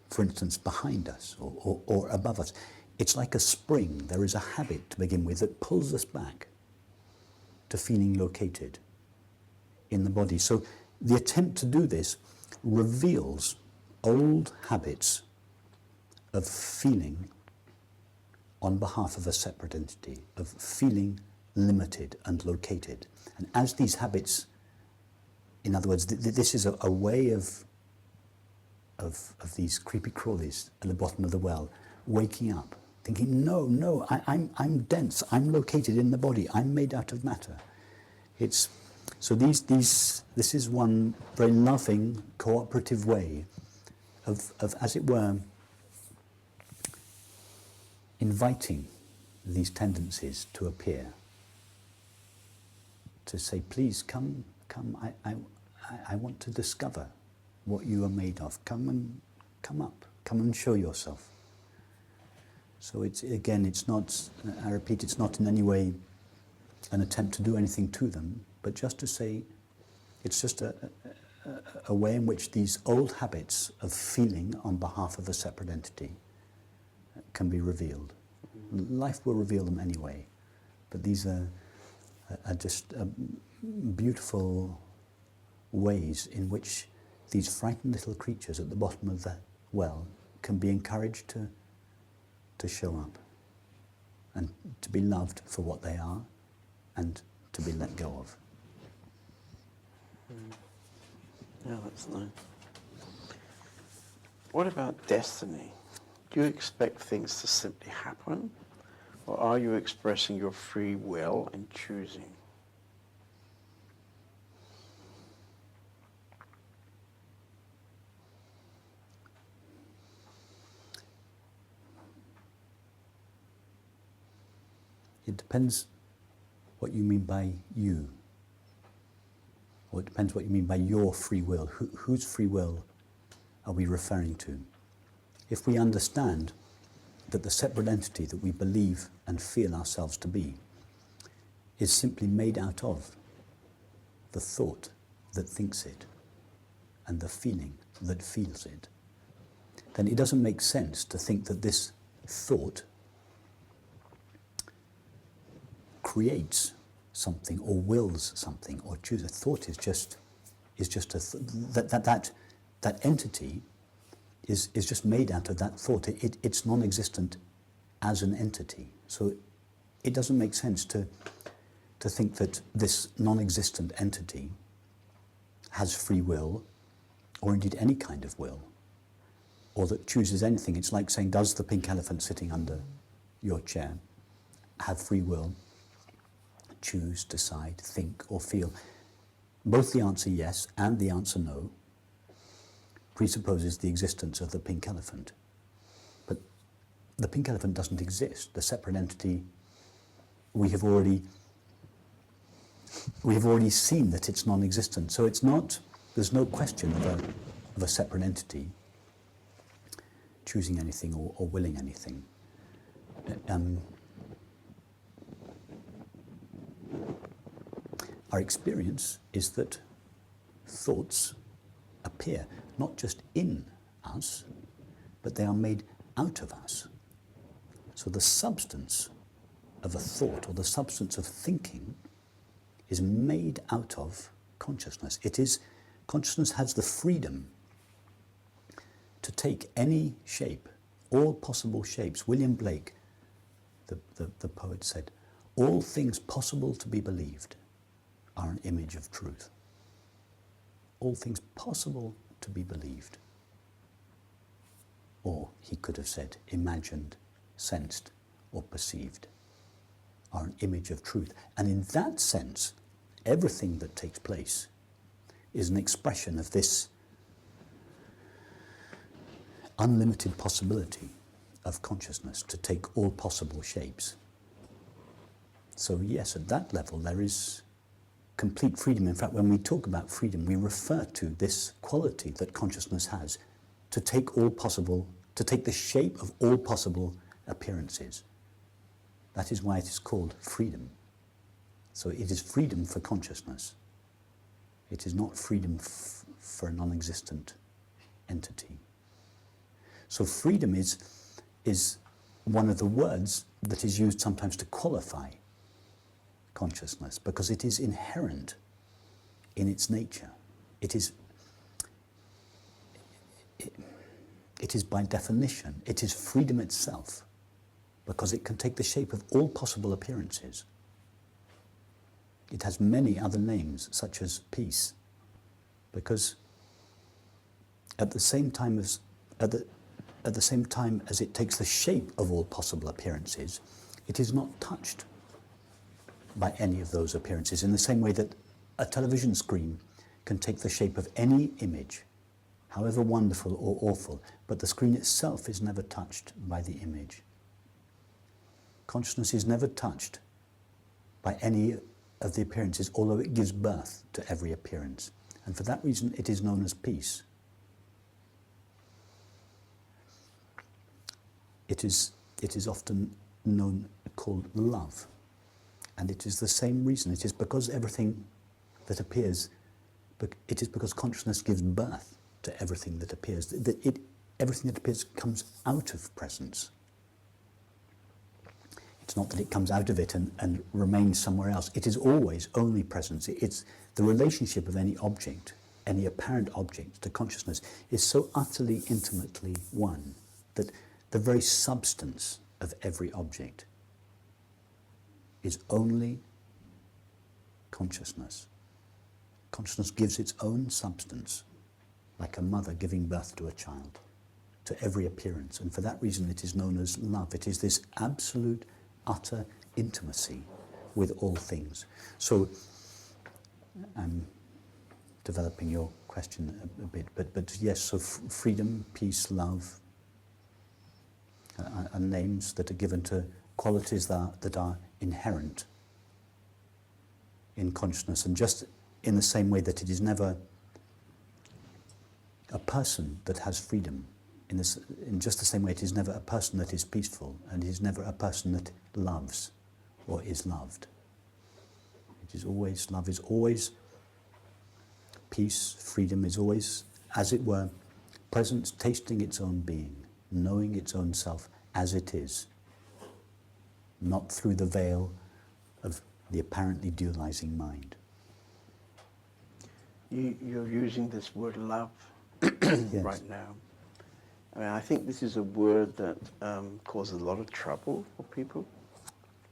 for instance, behind us or above us, it's like a spring. There is a habit to begin with that pulls us back to feeling located in the body. So the attempt to do this reveals old habits of feeling on behalf of a separate entity, of feeling limited and located. And as these habits, in other words, this is a way of these creepy crawlies at the bottom of the well, waking up, thinking, no, I'm dense, I'm located in the body, I'm made out of matter. So this is one very loving, cooperative way of, as it were, inviting these tendencies to appear. To say, please come, I want to discover what you are made of. Come and show yourself. So it's not, I repeat, it's not in any way an attempt to do anything to them, but just to say, it's just a way in which these old habits of feeling on behalf of a separate entity can be revealed. Life will reveal them anyway. But these are just beautiful ways in which these frightened little creatures at the bottom of the well can be encouraged to show up and to be loved for what they are and to be let go of. Yeah, that's nice. What about destiny? Do you expect things to simply happen, or are you expressing your free will and choosing? It depends what you mean by you, or it depends what you mean by your free will. Whose free will are we referring to? If we understand that the separate entity that we believe and feel ourselves to be is simply made out of the thought that thinks it and the feeling that feels it, then it doesn't make sense to think that this thought creates something or wills something or chooses. Thought is just that entity is just made out of that thought. It's non-existent as an entity. So it doesn't make sense to think that this non-existent entity has free will, or indeed any kind of will, or that chooses anything. It's like saying, does the pink elephant sitting under your chair have free will, choose, decide, think, or feel? Both the answer yes and the answer no presupposes the existence of the pink elephant. But the pink elephant doesn't exist. The separate entity, we have already seen that it's non-existent. So it's not, there's no question of a separate entity choosing anything or willing anything. Our experience is that thoughts appear not just in us, but they are made out of us. So the substance of a thought or the substance of thinking is made out of consciousness. Consciousness has the freedom to take any shape, all possible shapes. William Blake, the poet, said, all things possible to be believed are an image of truth. All things possible to be believed. Or, he could have said, imagined, sensed, or perceived are an image of truth. And in that sense, everything that takes place is an expression of this unlimited possibility of consciousness to take all possible shapes. So yes, at that level there is complete freedom. In fact, when we talk about freedom, we refer to this quality that consciousness has to take the shape of all possible appearances. That is why it is called freedom. So it is freedom for consciousness. It is not freedom for a non-existent entity. So freedom is one of the words that is used sometimes to qualify consciousness, because it is inherent in its nature. It is by definition, it is freedom itself, because it can take the shape of all possible appearances. It has many other names, such as peace, because at the same time as it takes the shape of all possible appearances, it is not touched by any of those appearances, in the same way that a television screen can take the shape of any image, however wonderful or awful, but the screen itself is never touched by the image. Consciousness is never touched by any of the appearances, although it gives birth to every appearance. And for that reason, it is known as peace. It is often called love. And it is the same reason. It is because everything that appears, it is because consciousness gives birth to everything that appears. Everything that appears comes out of presence. It's not that it comes out of it and remains somewhere else. It is always only presence. It's the relationship of any object, any apparent object to consciousness is so utterly intimately one that the very substance of every object is only consciousness. Consciousness gives its own substance, like a mother giving birth to a child, to every appearance. And for that reason it is known as love. It is this absolute, utter intimacy with all things. So I'm developing your question a bit, but yes, so freedom, peace, love are names that are given to qualities that are inherent in consciousness, and just in the same way that it is never a person that has freedom, in just the same way it is never a person that is peaceful, and it is never a person that loves or is loved. It is always, love is always peace, freedom is always, as it were, presence tasting its own being, knowing its own self as it is, not through the veil of the apparently dualizing mind. You're using this word love Yes. right now. I mean, I think this is a word that causes a lot of trouble for people.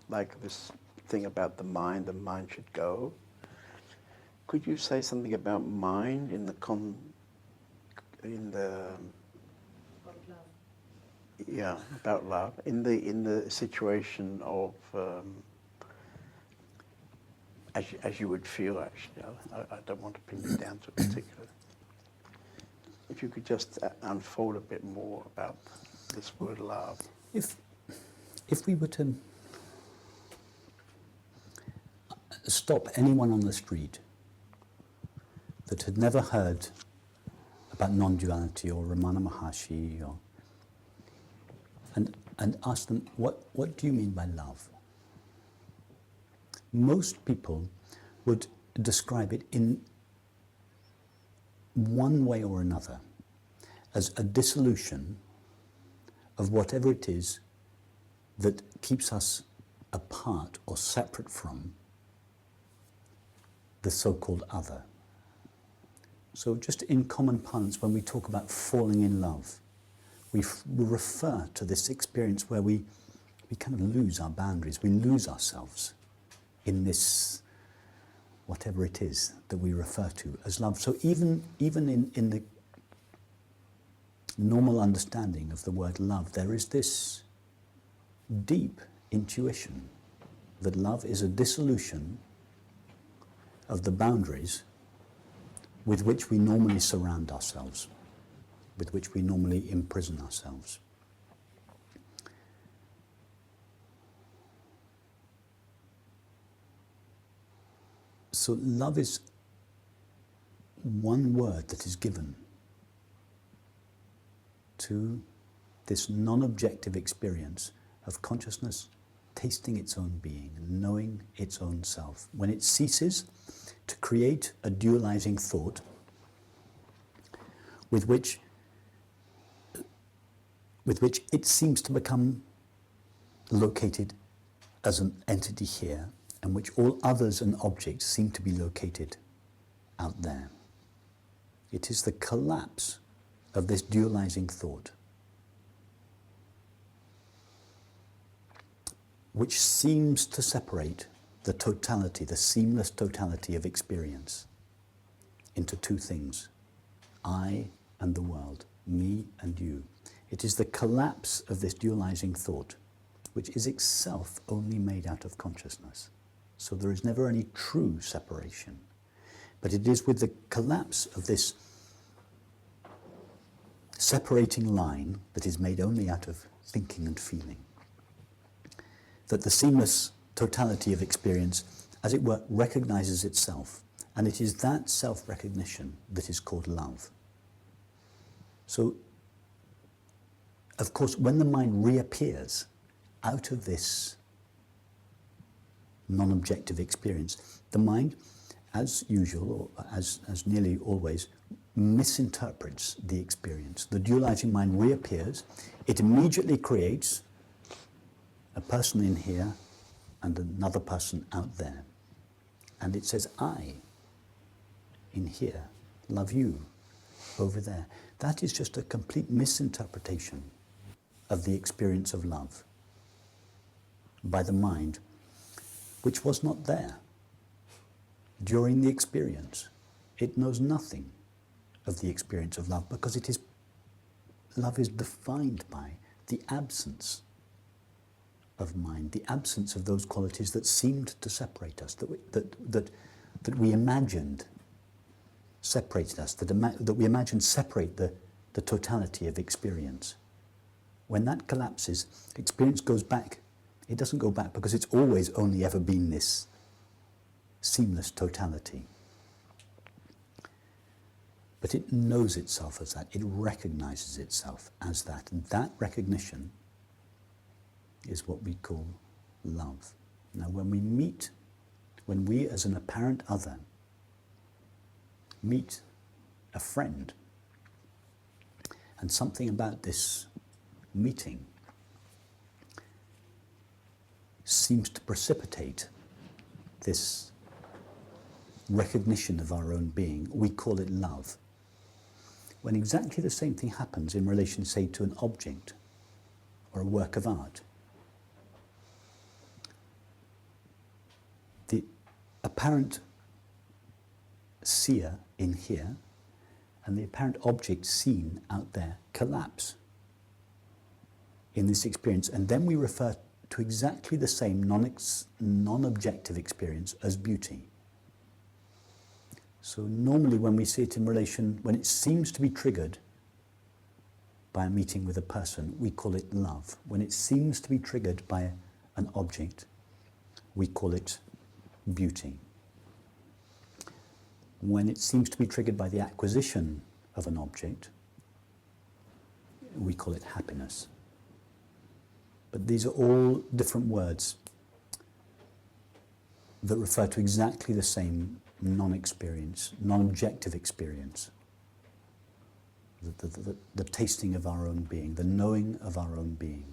Like this thing about the mind should go. Could you say something about mind in the yeah, about love in the situation of as you would feel, actually. I don't want to pin you down to a particular. If you could just unfold a bit more about this word love. If we were to stop anyone on the street that had never heard about non-duality or Ramana Maharshi, and ask them, what do you mean by love? Most people would describe it in one way or another as a dissolution of whatever it is that keeps us apart or separate from the so-called other. So just in common parlance, when we talk about falling in love, we refer to this experience where we kind of lose our boundaries, we lose ourselves in this, whatever it is that we refer to as love. So even in the normal understanding of the word love, there is this deep intuition that love is a dissolution of the boundaries with which we normally surround ourselves, with which we normally imprison ourselves. So love is one word that is given to this non-objective experience of consciousness tasting its own being, knowing its own self. When it ceases to create a dualizing thought with which it seems to become located as an entity here, and which all others and objects seem to be located out there. It is the collapse of this dualizing thought which seems to separate the totality, the seamless totality of experience into two things, I and the world, me and you. It is the collapse of this dualizing thought, which is itself only made out of consciousness. So there is never any true separation. But it is with the collapse of this separating line that is made only out of thinking and feeling that the seamless totality of experience, as it were, recognizes itself. And it is that self-recognition that is called love. So, of course, when the mind reappears out of this non-objective experience, the mind, as usual, or as nearly always, misinterprets the experience. The dualizing mind reappears, it immediately creates a a person in here and another person out there. And it says, I, in here, love you, over there. That is just a complete misinterpretation of the experience of love by the mind, which was not there during the experience. It knows nothing of the experience of love because love is defined by the absence of mind, the absence of those qualities that seemed to separate us, that we imagined separated us, that we imagined separate the totality of experience. When that collapses, experience goes back. It doesn't go back because it's always only ever been this seamless totality. But it knows itself as that. It recognizes itself as that. And that recognition is what we call love. Now, when we as an apparent other meet a friend, and something about this meeting seems to precipitate this recognition of our own being, we call it love. When exactly the same thing happens in relation, say, to an object or a work of art, the apparent seer in here and the apparent object seen out there collapse in this experience, and then we refer to exactly the same non-objective experience as beauty. So normally when we see it in relation, when it seems to be triggered by a meeting with a person, we call it love. When it seems to be triggered by an object, we call it beauty. When it seems to be triggered by the acquisition of an object, we call it happiness. But these are all different words that refer to exactly the same non-experience, non-objective experience. The tasting of our own being, the knowing of our own being.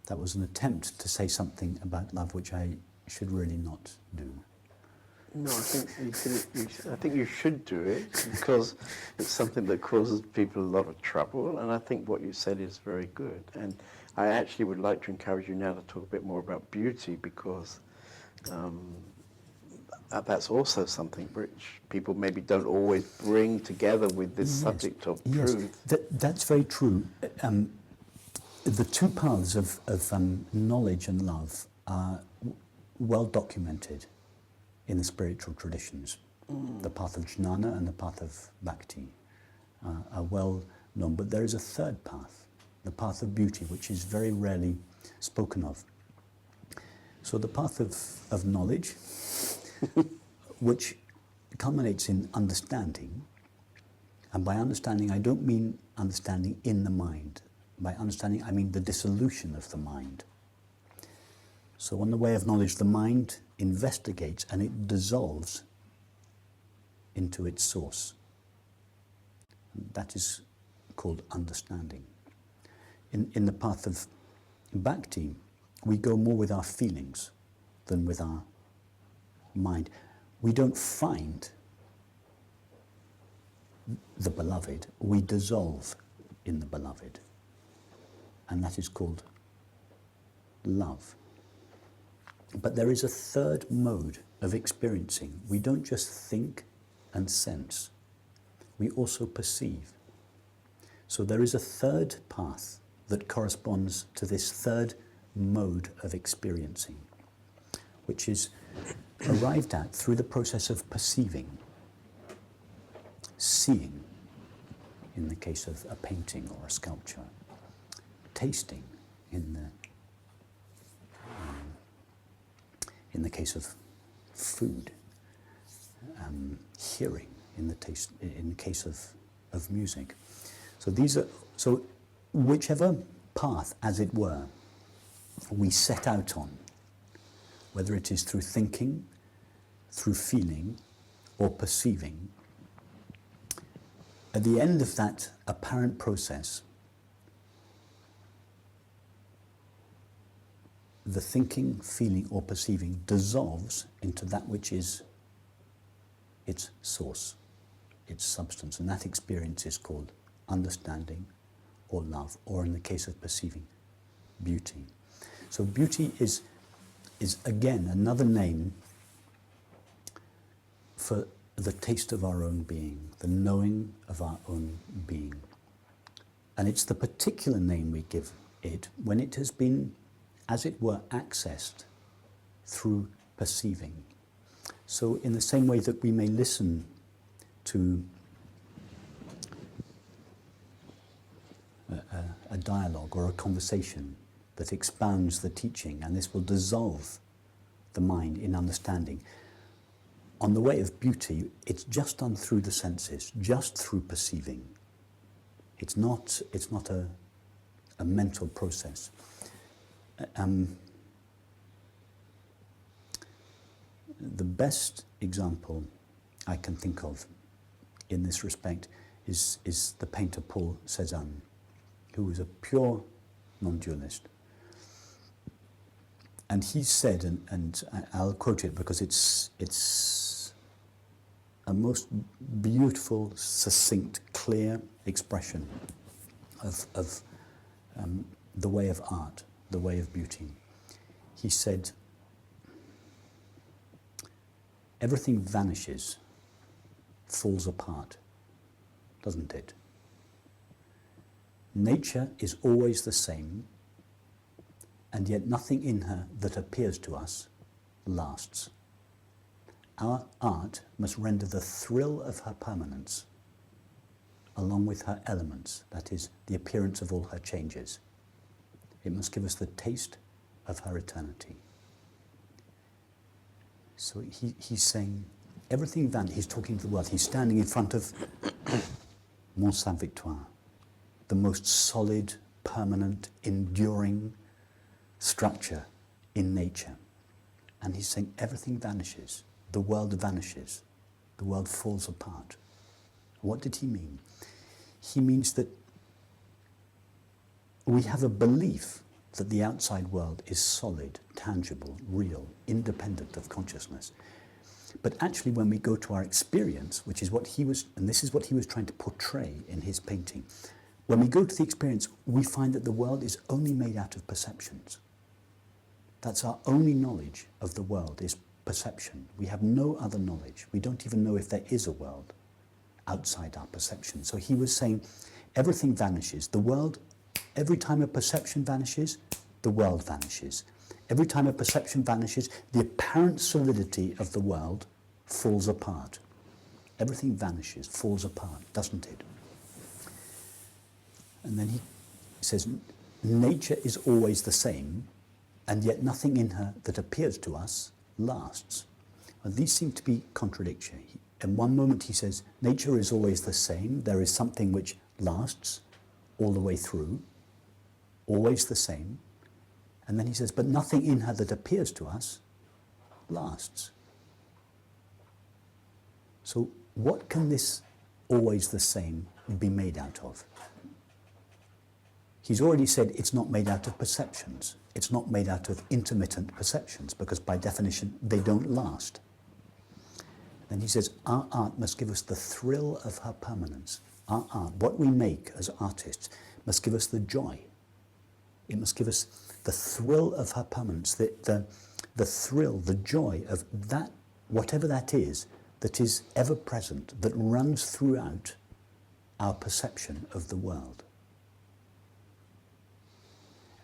That was an attempt to say something about love which I should really not do. No, I think you should do it because it's something that causes people a lot of trouble, and I think what you said is very good. And I actually would like to encourage you now to talk a bit more about beauty, because that's also something which people maybe don't always bring together with this subject of truth. That's very true. The two paths of knowledge and love are well documented in the spiritual traditions. The path of jnana and the path of bhakti are well known, but there is a third path, the path of beauty, which is very rarely spoken of. So the path of knowledge, which culminates in understanding, and by understanding I don't mean understanding in the mind. By understanding I mean the dissolution of the mind. So on the way of knowledge, the mind investigates and it dissolves into its source. That is called understanding. In the path of bhakti, we go more with our feelings than with our mind. We don't find the beloved, we dissolve in the beloved. And that is called love. But there is a third mode of experiencing. We don't just think and sense, we also perceive. So there is a third path that corresponds to this third mode of experiencing, which is arrived at through the process of perceiving, seeing, in the case of a painting or a sculpture, tasting in the case of food, hearing in the case of music. So whichever path, as it were, we set out on, whether it is through thinking, through feeling, or perceiving, At the end of that apparent process, the thinking, feeling, or perceiving dissolves into that which is its source, its substance, and that experience is called understanding or love, or in the case of perceiving, beauty. So beauty is again another name for the taste of our own being, the knowing of our own being. And it's the particular name we give it when it has been, as it were, accessed through perceiving. So in the same way that we may listen to a dialogue or a conversation that expounds the teaching, and this will dissolve the mind in understanding. On the way of beauty, it's just done through the senses, just through perceiving. It's not a mental process. The best example I can think of in this respect is the painter Paul Cézanne, who was a pure non-dualist. And he said, and I'll quote it because it's a most beautiful, succinct, clear expression of the way of art, the way of beauty. He said, everything vanishes, falls apart, doesn't it? Nature is always the same, and yet nothing in her that appears to us lasts. Our art must render the thrill of her permanence, along with her elements, that is, the appearance of all her changes. It must give us the taste of her eternity. So he's saying, everything vanishes. He's talking to the world. He's standing in front of Mont Sainte-Victoire, the most solid, permanent, enduring structure in nature. And he's saying everything vanishes. The world vanishes. The world falls apart. What did he mean? He means that we have a belief that the outside world is solid, tangible, real, independent of consciousness. But actually when we go to our experience, which is what he was, and this is what he was trying to portray in his painting, when we go to the experience, we find that the world is only made out of perceptions. That's our only knowledge of the world, is perception. We have no other knowledge. We don't even know if there is a world outside our perception. So he was saying, everything vanishes. The world, every time a perception vanishes, the world vanishes. Every time a perception vanishes, the apparent solidity of the world falls apart. Everything vanishes, falls apart, doesn't it? And then he says, nature is always the same, and yet nothing in her that appears to us lasts. And these seem to be contradictory. In one moment he says, nature is always the same, there is something which lasts all the way through, always the same. And then he says, but nothing in her that appears to us lasts. So what can this always the same be made out of? He's already said it's not made out of perceptions. It's not made out of intermittent perceptions, because by definition they don't last. Then he says, our art must give us the thrill of her permanence. Our art, what we make as artists, must give us the joy. It must give us the thrill of her permanence, the thrill, the joy of that, whatever that is ever present, that runs throughout our perception of the world.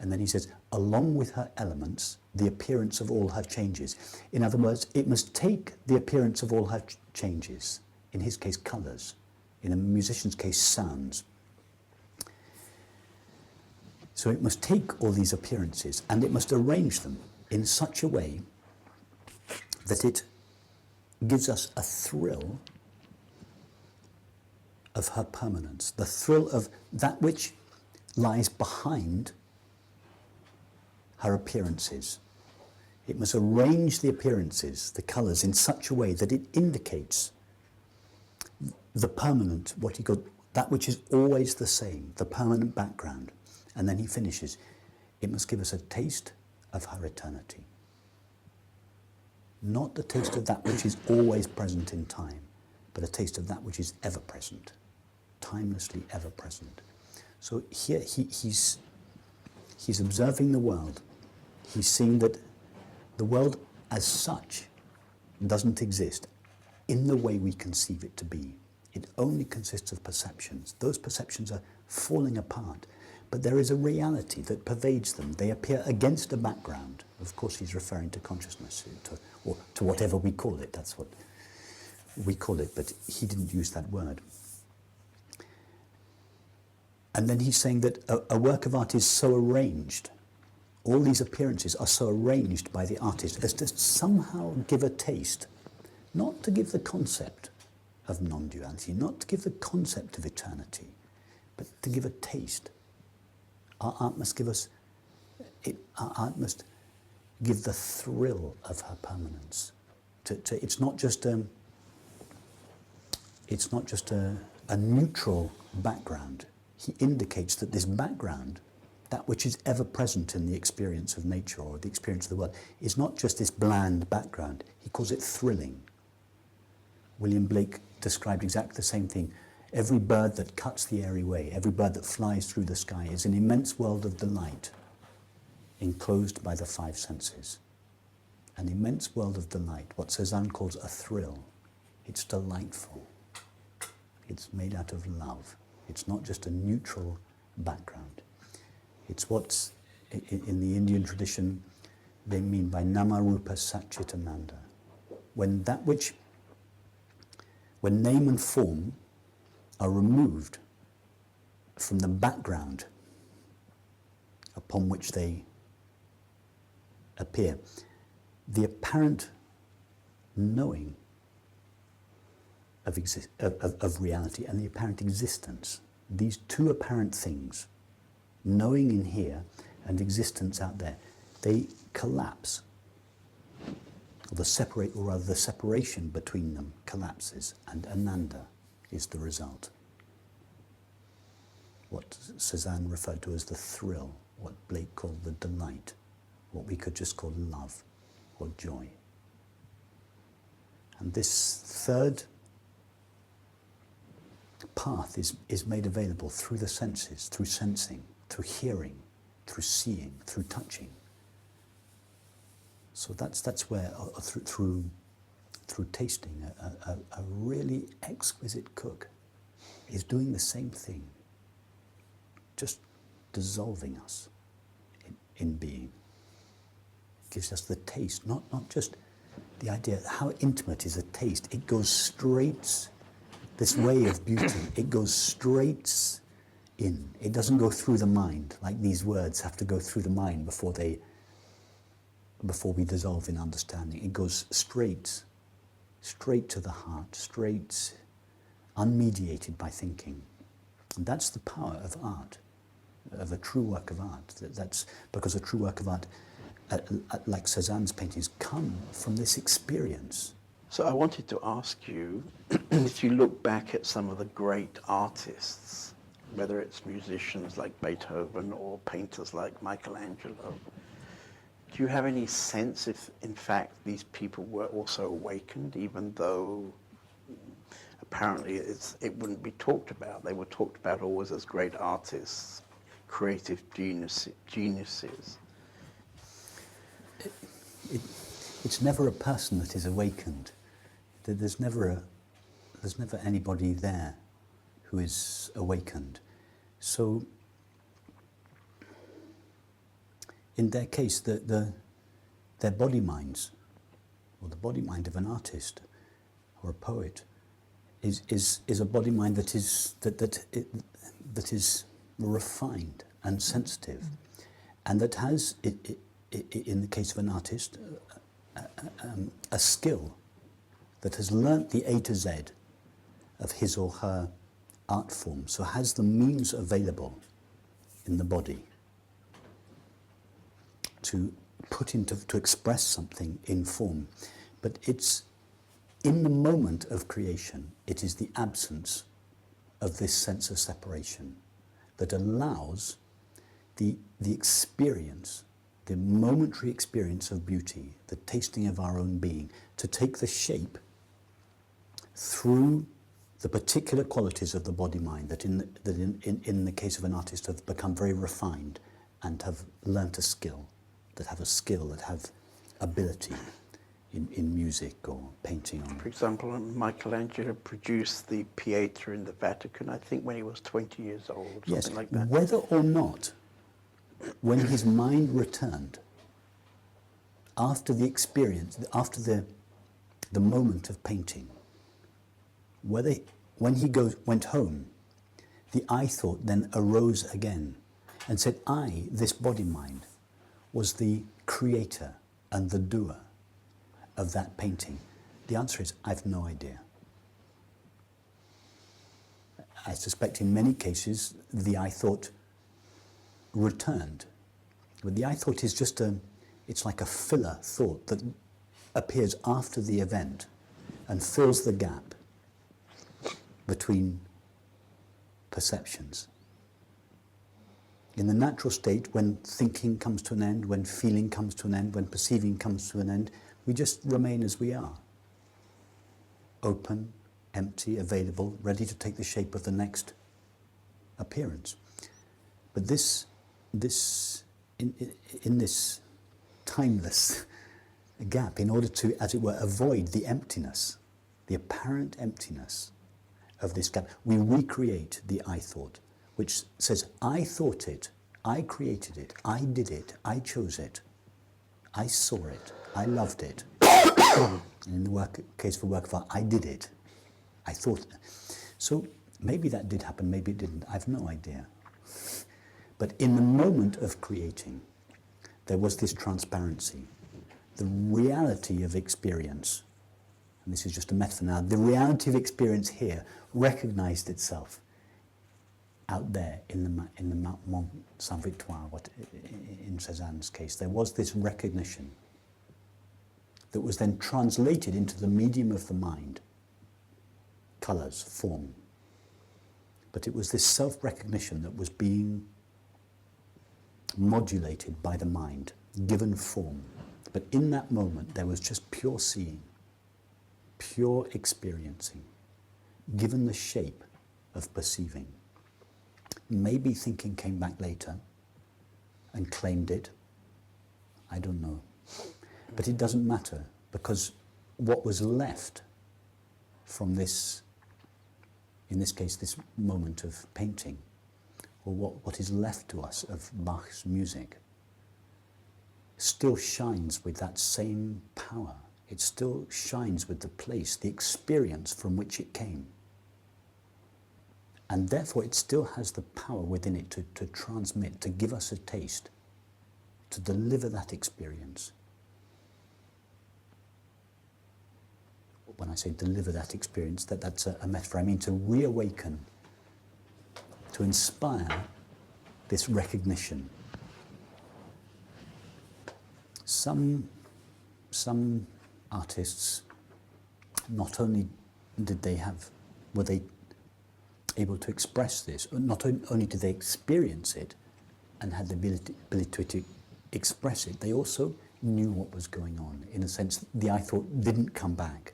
And then he says, along with her elements, the appearance of all her changes. In other words, it must take the appearance of all her changes, in his case colours, in a musician's case sounds. So it must take all these appearances and it must arrange them in such a way that it gives us a thrill of her permanence, the thrill of that which lies behind her appearances. It must arrange the appearances, the colours, in such a way that it indicates the permanent, what he called that which is always the same, the permanent background. And then he finishes, it must give us a taste of her eternity. Not the taste of that which is always present in time, but a taste of that which is ever present, timelessly ever present. So here he's observing the world. He's seeing that the world as such doesn't exist in the way we conceive it to be. It only consists of perceptions. Those perceptions are falling apart, but there is a reality that pervades them. They appear against a background. Of course, he's referring to consciousness, or to whatever we call it. That's what we call it, but he didn't use that word. And then he's saying that a work of art is so arranged, all these appearances are so arranged by the artist as to somehow give a taste, not to give the concept of non-duality, not to give the concept of eternity, but to give a taste. Our art must give us, our art must give the thrill of her permanence. It's not just a neutral background. He indicates that this background, that which is ever present in the experience of nature or the experience of the world, is not just this bland background. He calls it thrilling. William Blake described exactly the same thing. Every bird that cuts the airy way, every bird that flies through the sky is an immense world of delight, enclosed by the five senses. An immense world of delight, what Cézanne calls a thrill. It's delightful. It's made out of love. It's not just a neutral background. It's what's, in the Indian tradition, they mean by nama rupa satchitananda. When name and form are removed from the background upon which they appear, the apparent knowing of reality and the apparent existence, these two apparent things, knowing in here and existence out there, they collapse. Or the separation between them collapses, and ananda is the result. What Cézanne referred to as the thrill, what Blake called the delight, what we could just call love or joy. And this third path is made available through the senses, through sensing, through hearing, through seeing, through touching. So that's where, through tasting, a really exquisite cook is doing the same thing, just dissolving us in being. It gives us the taste, not just the idea, how intimate is a taste? It goes straight, this way of beauty, it goes straight in. It doesn't go through the mind, like these words have to go through the mind before we dissolve in understanding. It goes straight to the heart, straight, unmediated by thinking. And that's the power of art, of a true work of art. That's because a true work of art, like Cézanne's paintings, come from this experience. So I wanted to ask you, if you look back at some of the great artists, whether it's musicians like Beethoven or painters like Michelangelo, do you have any sense if, in fact, these people were also awakened, even though apparently it wouldn't be talked about? They were talked about always as great artists, creative geniuses. It's never a person that is awakened. There's never anybody there who is awakened. So, in their case, their body minds, or the body mind of an artist or a poet, is a body mind that is refined and sensitive, and that has, in the case of an artist, a skill that has learnt the A to Z of his or her art form, so has the means available in the body to express something in form. But it's in the moment of creation, it is the absence of this sense of separation that allows the experience, the momentary experience of beauty, the tasting of our own being, to take the shape through the particular qualities of the body-mind that in the case of an artist have become very refined and have learnt a skill, that have ability in music or painting. For example, Michelangelo produced the Pieta in the Vatican, I think, when he was 20 years old, something like that. Whether or not, when his mind returned, after the experience, after the moment of painting, when he went home, the I thought then arose again and said, I, this body-mind, was the creator and the doer of that painting. The answer is, I've no idea. I suspect in many cases the I thought returned. But the I thought is just it's like a filler thought that appears after the event and fills the gap between perceptions. In the natural state, when thinking comes to an end, when feeling comes to an end, when perceiving comes to an end, we just remain as we are. Open, empty, available, ready to take the shape of the next appearance. But in this timeless gap, in order to, as it were, avoid the emptiness, the apparent emptiness of this gap, we recreate the I thought, which says, I thought it, I created it, I did it, I chose it, I saw it, I loved it. And in the case of a work of art, I did it, I thought. So maybe that did happen, maybe it didn't, I've no idea. But in the moment of creating, there was this transparency, the reality of experience. And this is just a metaphor now. The reality of experience here recognized itself out there in the Mont Saint-Victoire, in Cézanne's case. There was this recognition that was then translated into the medium of the mind, colours, form. But it was this self-recognition that was being modulated by the mind, given form. But in that moment, there was just pure seeing, pure experiencing, given the shape of perceiving. Maybe thinking came back later and claimed it. I don't know. But it doesn't matter, because what was left from this, in this case, this moment of painting, or what is left to us of Bach's music, still shines with that same power. It still shines with the place, the experience from which it came. And therefore it still has the power within it to transmit, to give us a taste, to deliver that experience. When I say deliver that experience, that's a metaphor. I mean to reawaken, to inspire this recognition. Some artists, not only were they able to express this, not only did they experience it and had the ability to express it, they also knew what was going on. In a sense, the I thought didn't come back.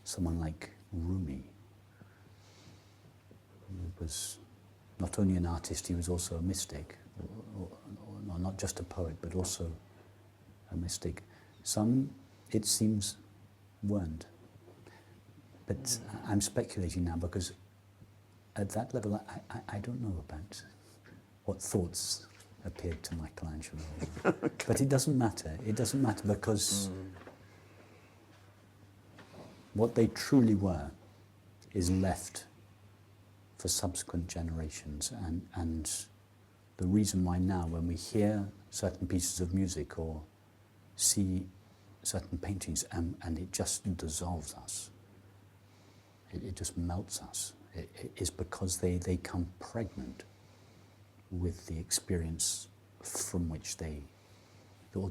Someone like Rumi, who was not only an artist, he was also a mystic, or not just a poet, but also a mystic. Some, it seems, weren't. But I'm speculating now, because at that level, I don't know about what thoughts appeared to Michelangelo. Okay. But it doesn't matter. It doesn't matter, because what they truly were is left for subsequent generations. And the reason why now, when we hear certain pieces of music or see certain paintings, and it just dissolves us, it just melts us, it is because they come pregnant with the experience from which they are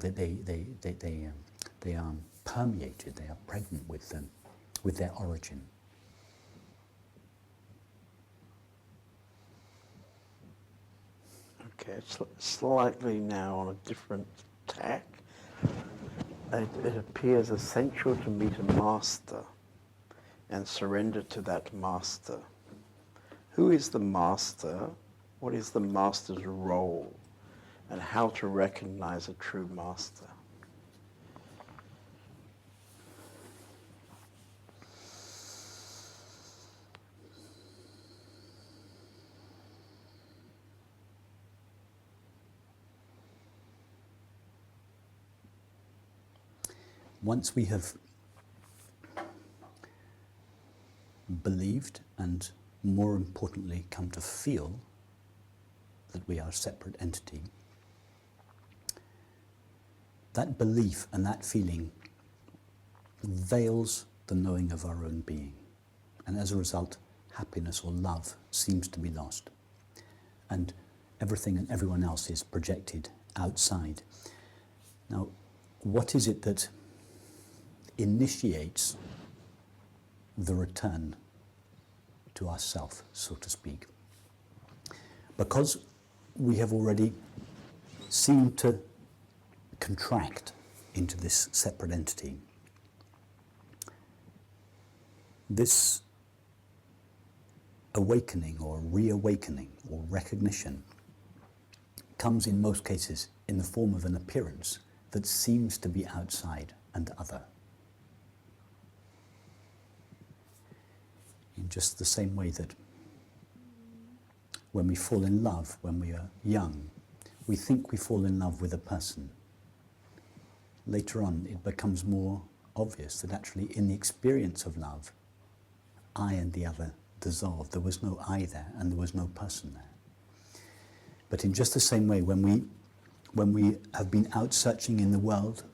permeated, they are pregnant with them, with their origin. Okay, slightly now on a different tack. It appears essential to meet a master and surrender to that master. Who is the master? What is the master's role? And how to recognize a true master? Once we have believed and, more importantly, come to feel that we are a separate entity, that belief and that feeling veils the knowing of our own being. And as a result, happiness or love seems to be lost. And everything and everyone else is projected outside. Now, what is it that initiates the return to ourself, so to speak? Because we have already seemed to contract into this separate entity, this awakening or reawakening or recognition comes in most cases in the form of an appearance that seems to be outside and other. In just the same way that when we fall in love, when we are young, we think we fall in love with a person. Later on, it becomes more obvious that actually in the experience of love, I and the other dissolved. There was no I there, and there was no person there. But in just the same way, when we have been out searching in the world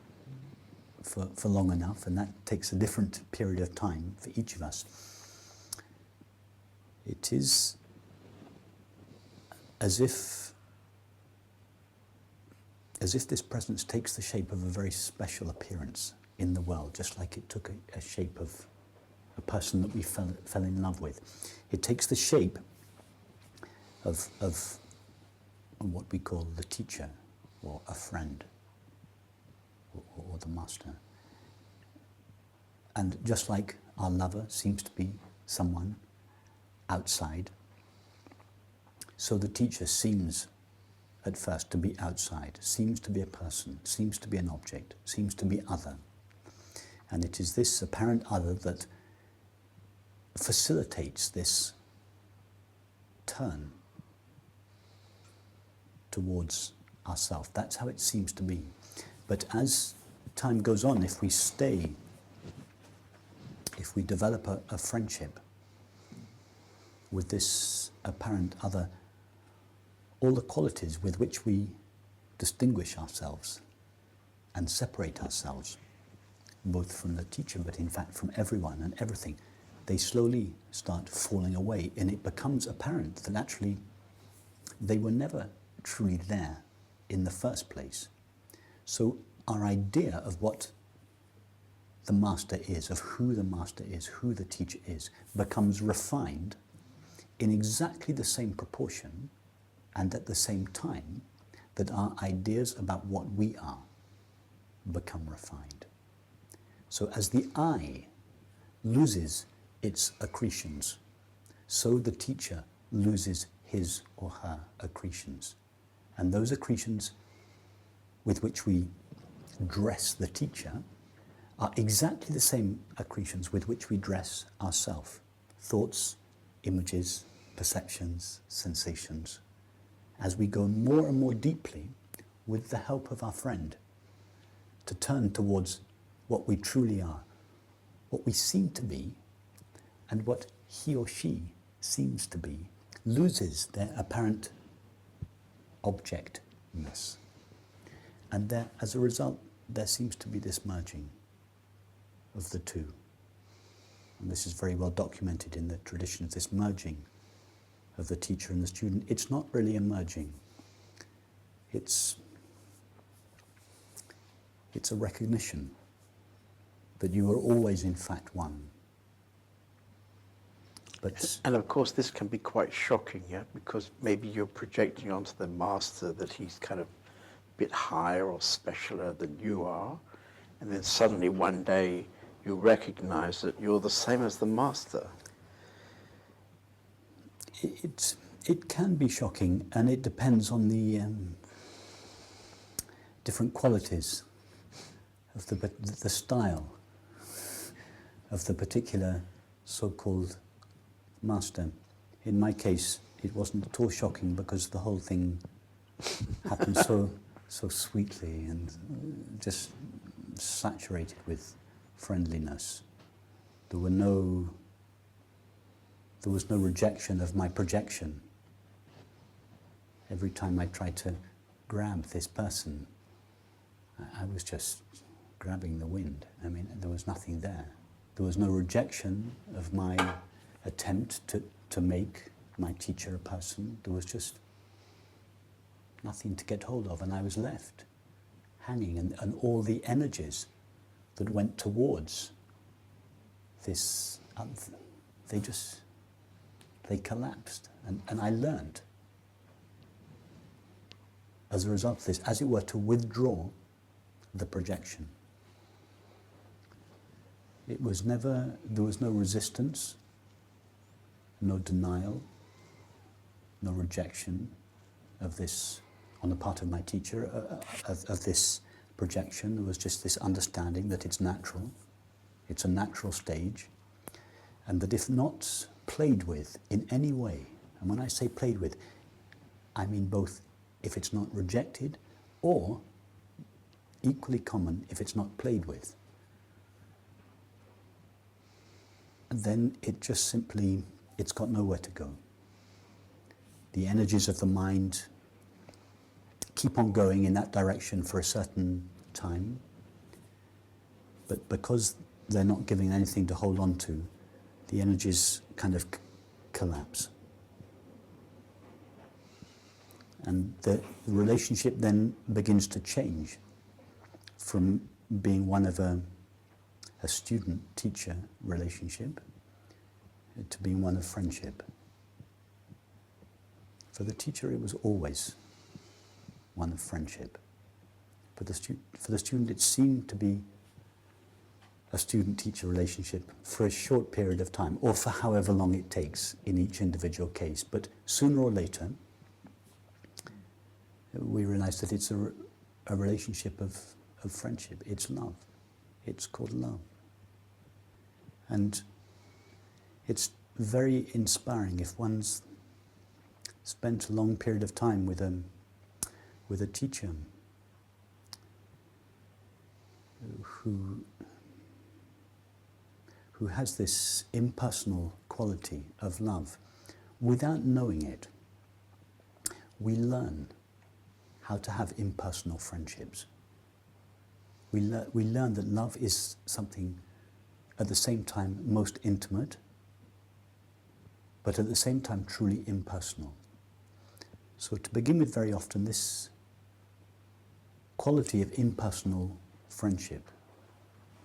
for long enough, and that takes a different period of time for each of us, it is as if this presence takes the shape of a very special appearance in the world, just like it took a shape of a person that we fell in love with. It takes the shape of what we call the teacher, or a friend, or the master. And just like our lover seems to be someone outside, so the teacher seems at first to be outside, seems to be a person, seems to be an object, seems to be other. And it is this apparent other that facilitates this turn towards ourself. That's how it seems to be. But as time goes on, if we develop a friendship with this apparent other, all the qualities with which we distinguish ourselves and separate ourselves, both from the teacher, but in fact from everyone and everything, they slowly start falling away, and it becomes apparent that actually they were never truly there in the first place. So our idea of what the master is, of who the master is, who the teacher is, becomes refined in exactly the same proportion and at the same time that our ideas about what we are become refined. So as the I loses its accretions, so the teacher loses his or her accretions. And those accretions with which we dress the teacher are exactly the same accretions with which we dress ourselves. Thoughts, images, perceptions, sensations. As we go more and more deeply, with the help of our friend, to turn towards what we truly are, what we seem to be, and what he or she seems to be, loses their apparent objectness. And there, as a result, there seems to be this merging of the two. And this is very well documented in the traditions, this merging of the teacher and the student. It's not really a merging. It's a recognition that you are always in fact one. But And of course, this can be quite shocking, yeah, because maybe you're projecting onto the master that he's kind of a bit higher or specialer than you are, and then suddenly one day you recognize that you're the same as the master. it can be shocking, and it depends on the different qualities of the style of the particular so-called master. In my case, it wasn't at all shocking because the whole thing happened so sweetly and just saturated with friendliness. There was no rejection of my projection. Every time I tried to grab this person, I was just grabbing the wind. I mean, there was nothing there. There was no rejection of my attempt to make my teacher a person. There was just nothing to get hold of, and I was left hanging, and all the energies that went towards this, they collapsed, and I learned as a result of this, as it were, to withdraw the projection. There was no resistance, no denial, no rejection of this on the part of my teacher, of this projection. There was just this understanding that it's natural, it's a natural stage, and that if not played with in any way, and when I say played with, I mean both if it's not rejected or, equally common, if it's not played with, then it just simply, it's got nowhere to go. The energies of the mind keep on going in that direction for a certain time, but because they're not giving anything to hold on to, the energies kind of collapse. And the relationship then begins to change from being one of a student-teacher relationship to being one of friendship. For the teacher, it was always one of friendship. For the student, it seemed to be a student-teacher relationship for a short period of time, or for however long it takes in each individual case. But sooner or later, we realize that it's a relationship of friendship. It's love. It's called love. And it's very inspiring if one's spent a long period of time with a teacher who has this impersonal quality of love. Without knowing it, we learn how to have impersonal friendships. We learn that love is something at the same time most intimate, but at the same time truly impersonal. So to begin with, very often this quality of impersonal friendship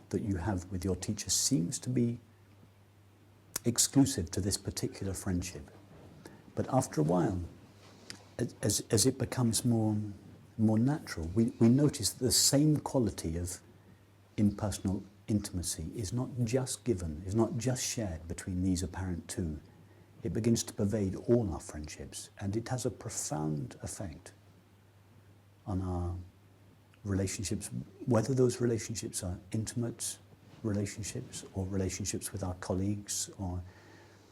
that you have with your teacher seems to be exclusive to this particular friendship. But after a while, as it becomes more natural, we notice that the same quality of impersonal intimacy is not just given, is not just shared between these apparent two. It begins to pervade all our friendships, and it has a profound effect on our relationships, whether those relationships are intimate relationships or relationships with our colleagues, or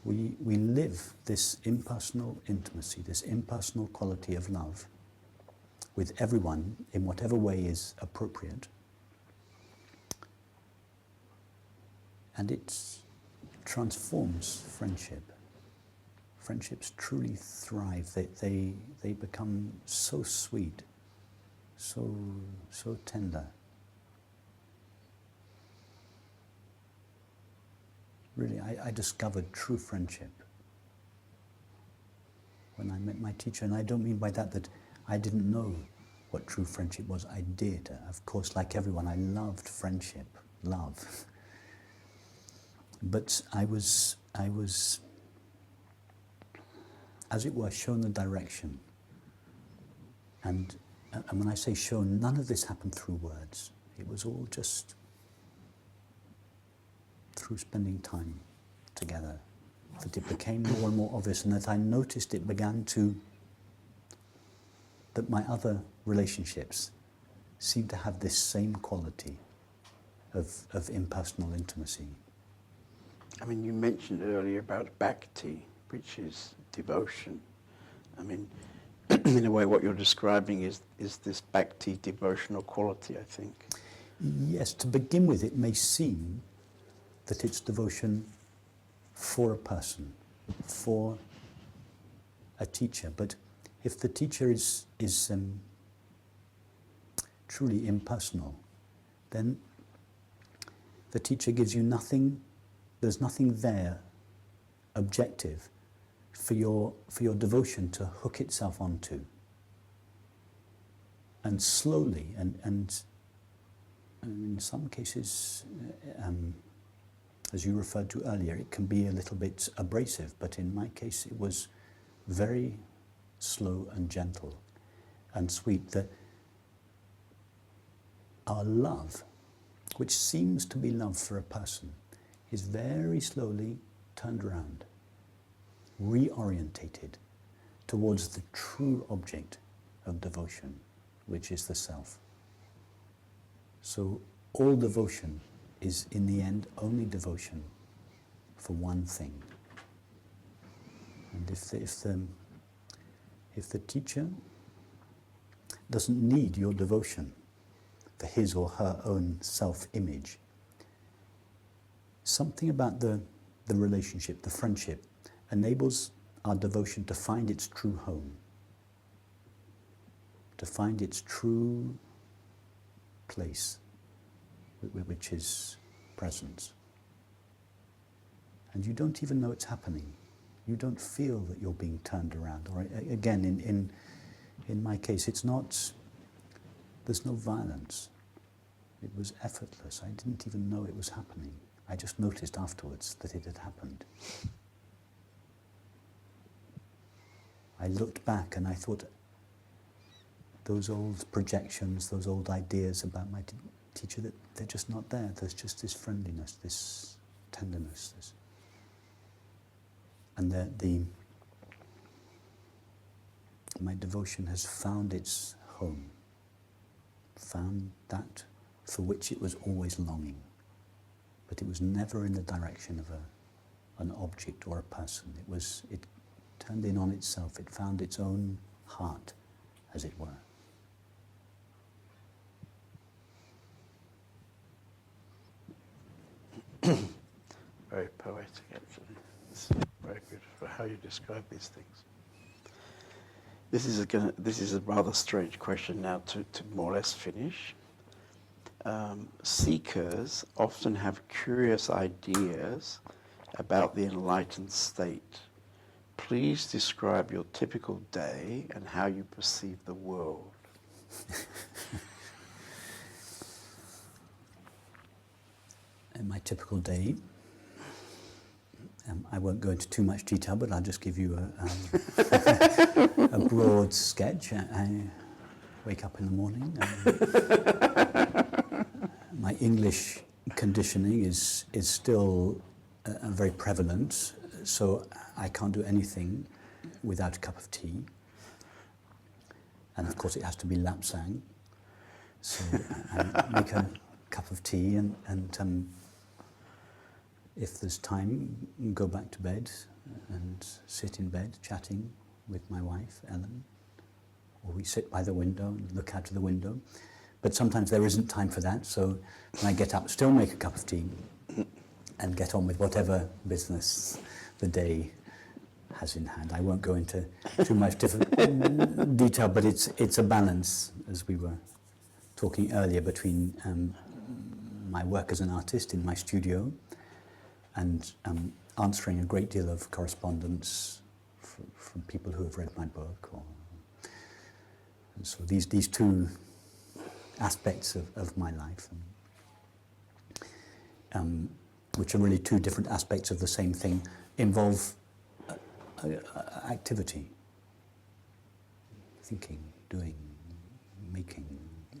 we live this impersonal intimacy, this impersonal quality of love with everyone in whatever way is appropriate. And it transforms friendship. Friendships truly thrive. They become so sweet, so tender. Really, I discovered true friendship when I met my teacher, and I don't mean by that I didn't know what true friendship was. I did. Of course, like everyone, I loved friendship, love. But I was as it were, shown the direction. And when I say shown, none of this happened through words. It was all just through spending time together, that it became more and more obvious, and that I noticed it began to, that my other relationships seemed to have this same quality of impersonal intimacy. I mean, you mentioned earlier about bhakti, which is devotion. I mean, in a way, what you're describing is this bhakti devotional quality, I think. Yes, to begin with, it may seem that it's devotion for a person, for a teacher. But if the teacher is truly impersonal, then the teacher gives you nothing, there's nothing there objective for your devotion to hook itself onto. And slowly, and in some cases, as you referred to earlier, it can be a little bit abrasive, but in my case it was very slow and gentle and sweet, that our love, which seems to be love for a person, is very slowly turned around, reorientated towards the true object of devotion, which is the self. So all devotion is in the end only devotion for one thing. And if the teacher doesn't need your devotion for his or her own self-image, something about the relationship, the friendship, enables our devotion to find its true home, to find its true place, which is presence. And you don't even know it's happening. You don't feel that you're being turned around. Or again, in my case, it's not, there's no violence. It was effortless. I didn't even know it was happening. I just noticed afterwards that it had happened. I looked back and I thought, those old projections, those old ideas about my teacher, that they're just not there. There's just this friendliness, this tenderness, and my devotion has found its home, found that for which it was always longing, but it was never in the direction of an object or a person. It turned in on itself. It found its own heart, as it were. Very poetic, actually. It's very beautiful how you describe these things. This is a rather strange question now to more or less finish. Seekers often have curious ideas about the enlightened state. Please describe your typical day and how you perceive the world. In my typical day, I won't go into too much detail, but I'll just give you a broad sketch. I wake up in the morning. My English conditioning is still very prevalent, so I can't do anything without a cup of tea. And of course it has to be lapsang. So I make a cup of tea and if there's time, go back to bed and sit in bed chatting with my wife, Ellen. Or we sit by the window and look out of the window. But sometimes there isn't time for that, so when I get up, still make a cup of tea and get on with whatever business the day has in hand. I won't go into too much different detail, but it's a balance, as we were talking earlier, between my work as an artist in my studio and answering a great deal of correspondence from people who have read my book. And so these two aspects of my life, which are really two different aspects of the same thing, involve activity. Thinking, doing, making,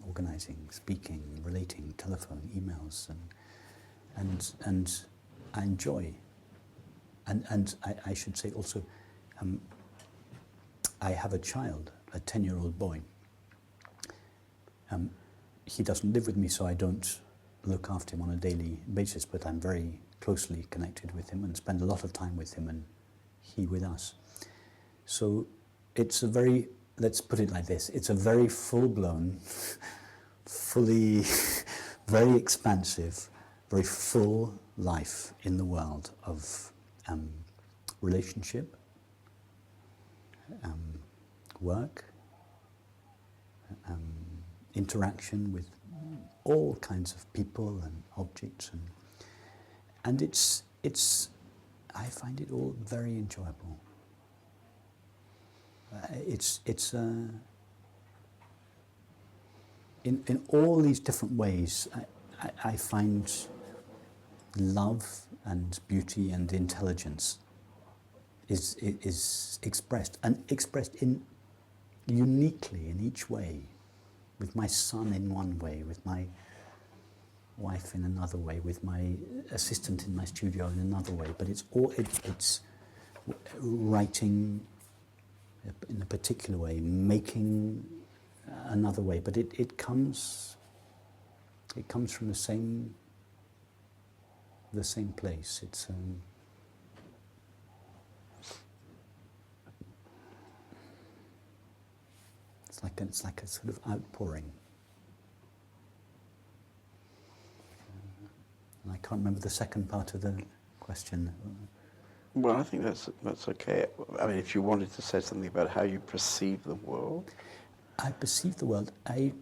organising, speaking, relating, telephone, emails, and I enjoy. And I should say also, I have a child, a 10-year-old boy. He doesn't live with me, so I don't look after him on a daily basis, but I'm very closely connected with him and spend a lot of time with him and he with us. So it's a very, let's put it like this, it's a very full-blown, fully, very expansive, very full life in the world of relationship, work, interaction with all kinds of people and objects, and it's I find it all very enjoyable. In all these different ways, I find love and beauty and intelligence is expressed, and expressed in uniquely in each way. With my son in one way, with my wife in another way, with my assistant in my studio in another way. But it's writing in a particular way, making another way. But it comes from the same place. It's like a sort of outpouring. And I can't remember the second part of the question. Well, I think that's okay. I mean, if you wanted to say something about how you perceive the world. I perceive the world. I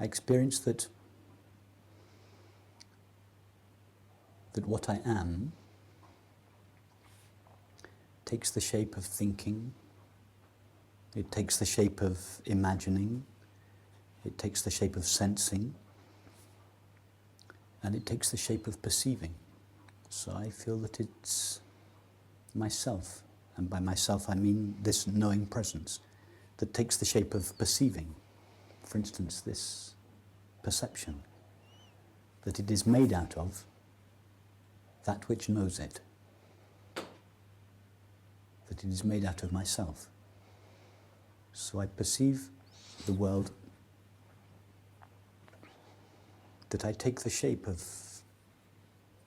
experience that what I am takes the shape of thinking, it takes the shape of imagining, it takes the shape of sensing, and it takes the shape of perceiving. So I feel that it's myself, and by myself I mean this knowing presence that takes the shape of perceiving. For instance, this perception, that it is made out of that which knows it, that it is made out of myself. So I perceive the world, that I take the shape of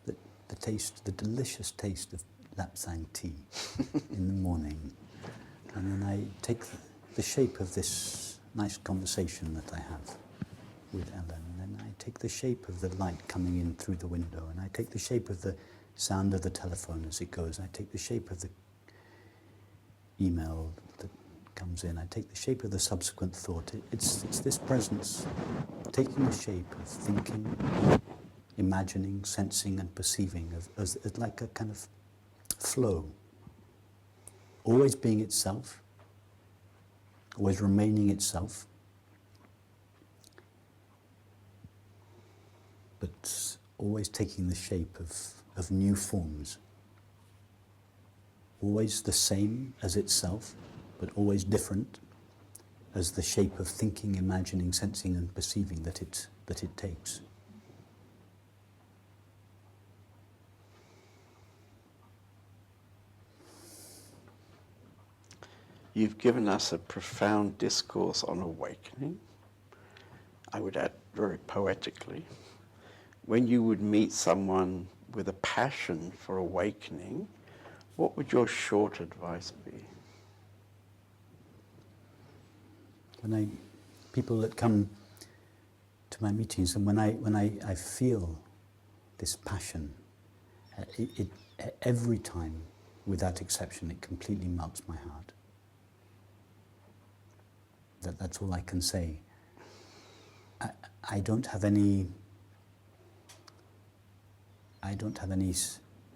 the taste, the delicious taste of lapsang tea in the morning, and then I take the shape of this nice conversation that I have with Ellen, and then I take the shape of the light coming in through the window, and I take the shape of the sound of the telephone as it goes, I take the shape of the email that comes in, I take the shape of the subsequent thought. It's this presence taking the shape of thinking, imagining, sensing and perceiving as like a kind of flow, always being itself, always remaining itself, but always taking the shape of new forms. Always the same as itself, but always different as the shape of thinking, imagining, sensing and perceiving that it takes. You've given us a profound discourse on awakening. I would add very poetically. When you would meet someone with a passion for awakening, what would your short advice be? People that come to my meetings, and when I feel this passion, it every time, without exception, it completely melts my heart. That's all I can say. I don't have any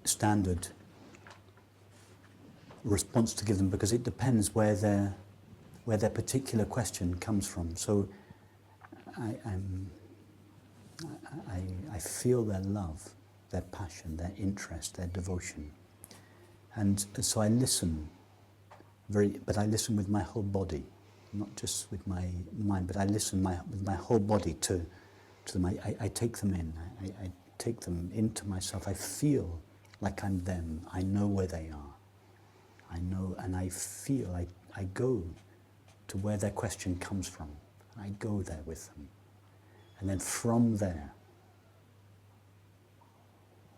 standard response to give them, because it depends where their particular question comes from. So I feel their love, their passion, their interest, their devotion. And so I listen but I listen with my whole body, not just with my mind, but I listen with my whole body to them. I take them in, I take them into myself. I feel like I'm them. I know where they are. I know, and I feel, I go to where their question comes from. I go there with them. And then from there,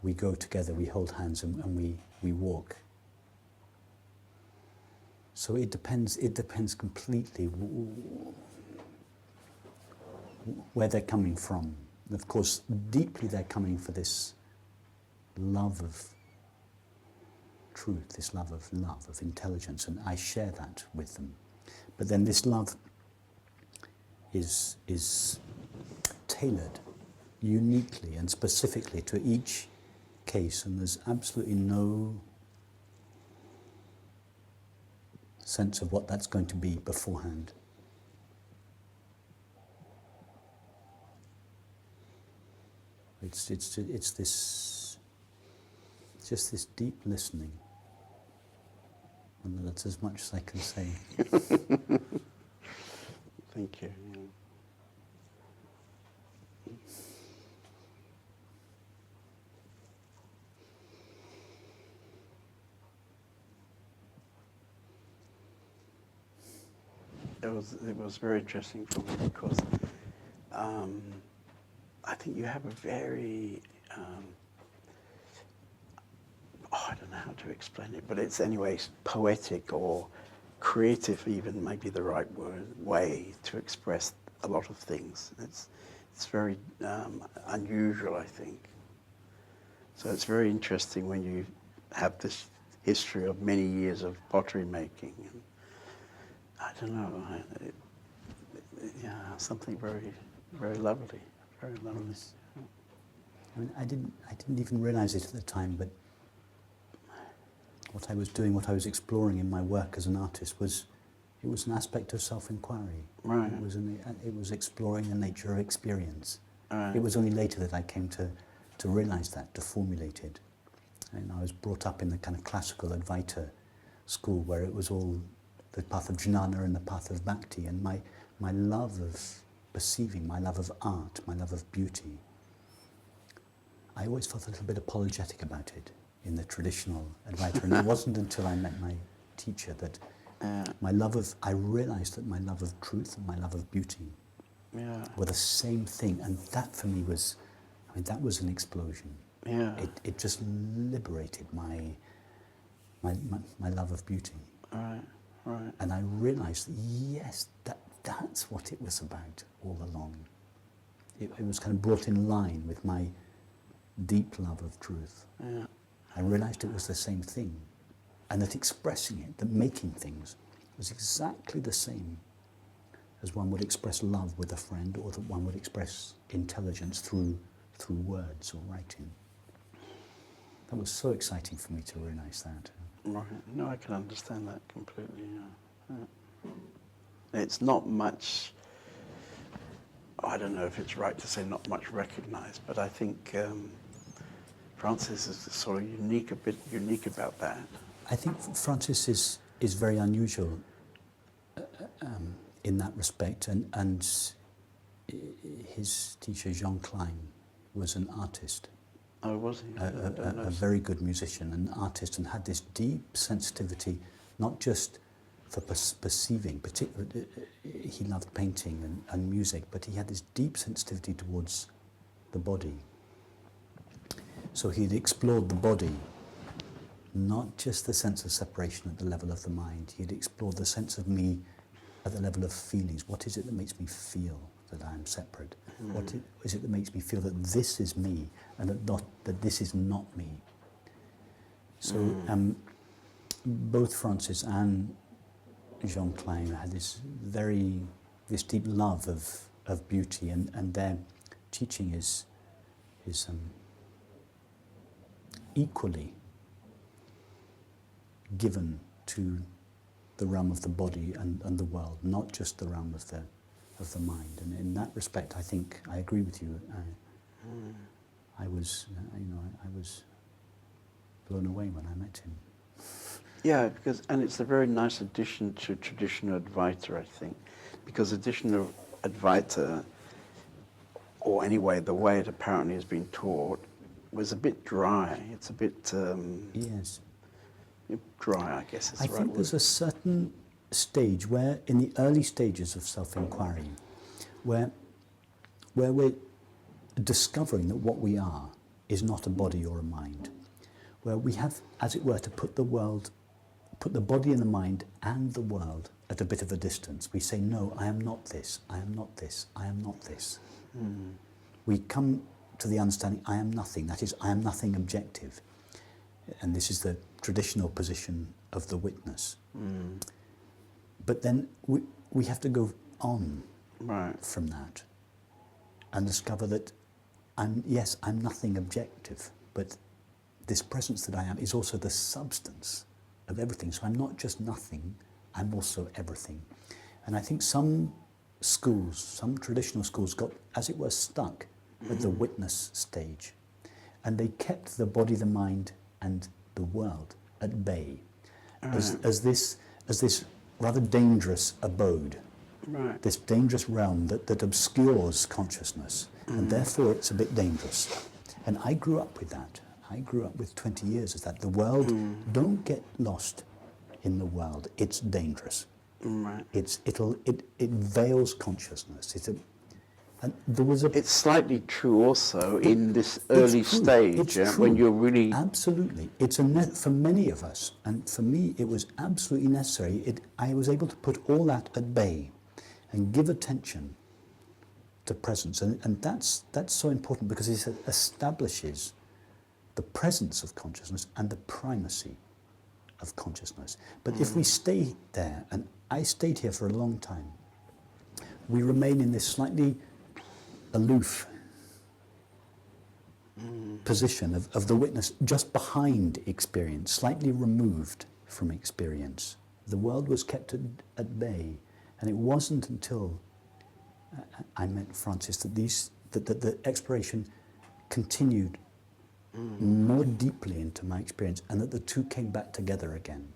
we go together, we hold hands and we walk. So it depends completely where they're coming from. Of course, deeply they're coming for this love of truth, this love of intelligence, and I share that with them. But then this love is tailored uniquely and specifically to each case, and there's absolutely no sense of what that's going to be beforehand. It's just this deep listening, and that's as much as I can say. Thank you. It was very interesting for me because I think you have a very I don't know how to explain it, but it's anyways poetic or creative, even maybe the right way to express a lot of things. It's very unusual, I think. So it's very interesting when you have this history of many years of pottery making. And I don't know, something very, very lovely, very lovely. Yes. I mean, I didn't even realize it at the time, but what I was doing, what I was exploring in my work as an artist it was an aspect of self-inquiry. Right. It was exploring the nature of experience. Right. It was only later that I came to realize that, to formulate it. And I was brought up in the kind of classical Advaita school where it was all the path of jnana and the path of bhakti, and my love of perceiving, my love of art, my love of beauty, I always felt a little bit apologetic about it in the traditional Advaita, and it wasn't until I met my teacher that I realized that my love of truth and my love of beauty were the same thing, and that for me was, that was an explosion. Yeah. It just liberated my love of beauty. Right. Right. And I realized, yes, that's what it was about all along. It was kind of brought in line with my deep love of truth. Yeah. I realized it was the same thing, and that expressing it, that making things, was exactly the same as one would express love with a friend, or that one would express intelligence through words or writing. That was so exciting for me to realize that. Right. No, I can understand that completely. Yeah. It's not much. I don't know if it's right to say not much recognised, but I think Francis is sort of a bit unique about that. I think Francis is very unusual in that respect, and his teacher Jean Klein was an artist. Oh, was he? A very good musician, an artist, and had this deep sensitivity, not just for perceiving, particularly he loved painting and music, but he had this deep sensitivity towards the body. So he'd explored the body, not just the sense of separation at the level of the mind. He'd explored the sense of me at the level of feelings. What is it that makes me feel that I'm separate? What is it that makes me feel that this is me and that this is not me? So both Francis and Jean Klein had this deep love of beauty, and their teaching is equally given to the realm of the body and the world, not just the realm of of the mind. And in that respect, I think I agree with you. I was blown away when I met him. Yeah, and it's a very nice addition to traditional Advaita, I think, because additional Advaita, or anyway, the way it apparently has been taught, was a bit dry. It's a bit Yes. dry, I guess is the I right think word. there's a certain stage where, in the early stages of self-inquiry, where we're discovering that what we are is not a body or a mind, where we have, as it were, to put the body and the mind and the world at a bit of a distance. We say, no, I am not this, I am not this, I am not this. We come to the understanding, I am nothing, that is, I am nothing objective. And this is the traditional position of the witness. But then we have to go on from that and discover that I'm nothing objective, but this presence that I am is also the substance of everything. So I'm not just nothing, I'm also everything. And I think some schools, some traditional schools got, as it were, stuck at the witness stage. And they kept the body, the mind, and the world at bay as this rather dangerous abode, this dangerous realm that obscures consciousness, and therefore it's a bit dangerous. And I grew up with that. I grew up with 20 years of that. The world, don't get lost in the world. It's dangerous. It veils consciousness. And there was a. It's slightly true also in this early stage when you're really. Absolutely. It's for many of us, and for me it was absolutely necessary. I was able to put all that at bay and give attention to presence. And that's so important because it establishes the presence of consciousness and the primacy of consciousness. But if we stay there, and I stayed here for a long time, we remain in this slightly aloof position of the witness, just behind experience, slightly removed from experience. The world was kept at bay, and it wasn't until I met Francis that the exploration continued more deeply into my experience, and that the two came back together again.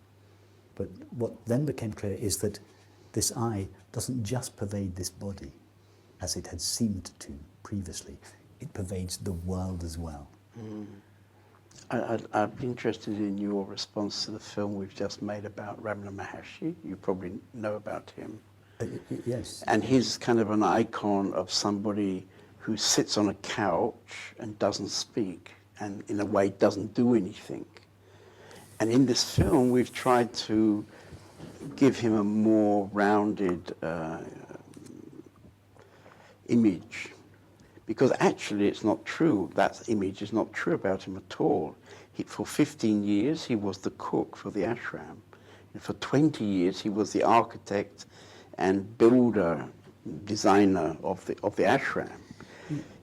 But what then became clear is that this I doesn't just pervade this body, as it had seemed to previously. It pervades the world as well. I'd be interested in your response to the film we've just made about Ramana Maharshi. You probably know about him. Yes. And he's kind of an icon of somebody who sits on a couch and doesn't speak, and in a way doesn't do anything. And in this film we've tried to give him a more rounded image, because actually it's not true. That image is not true about him at all. For 15 years he was the cook for the ashram. And for 20 years he was the architect and builder, designer of the ashram.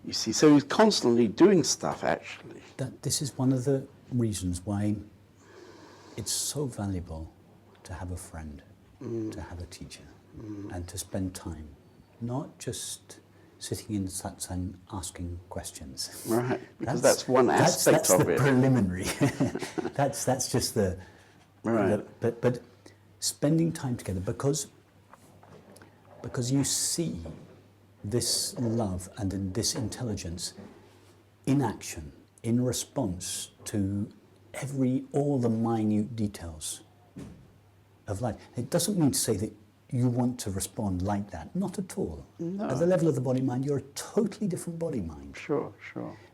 You see, so he's constantly doing stuff actually. This is one of the reasons why it's so valuable to have a friend, to have a teacher, and to spend time, not just sitting in satsang asking questions. Right, because that's one aspect of it. That's the preliminary. that's just the. Right. But spending time together because you see this love and in this intelligence in action, in response to all the minute details of life. It doesn't mean to say that you want to respond like that. Not at all. No. At the level of the body-mind, you're a totally different body-mind. Sure.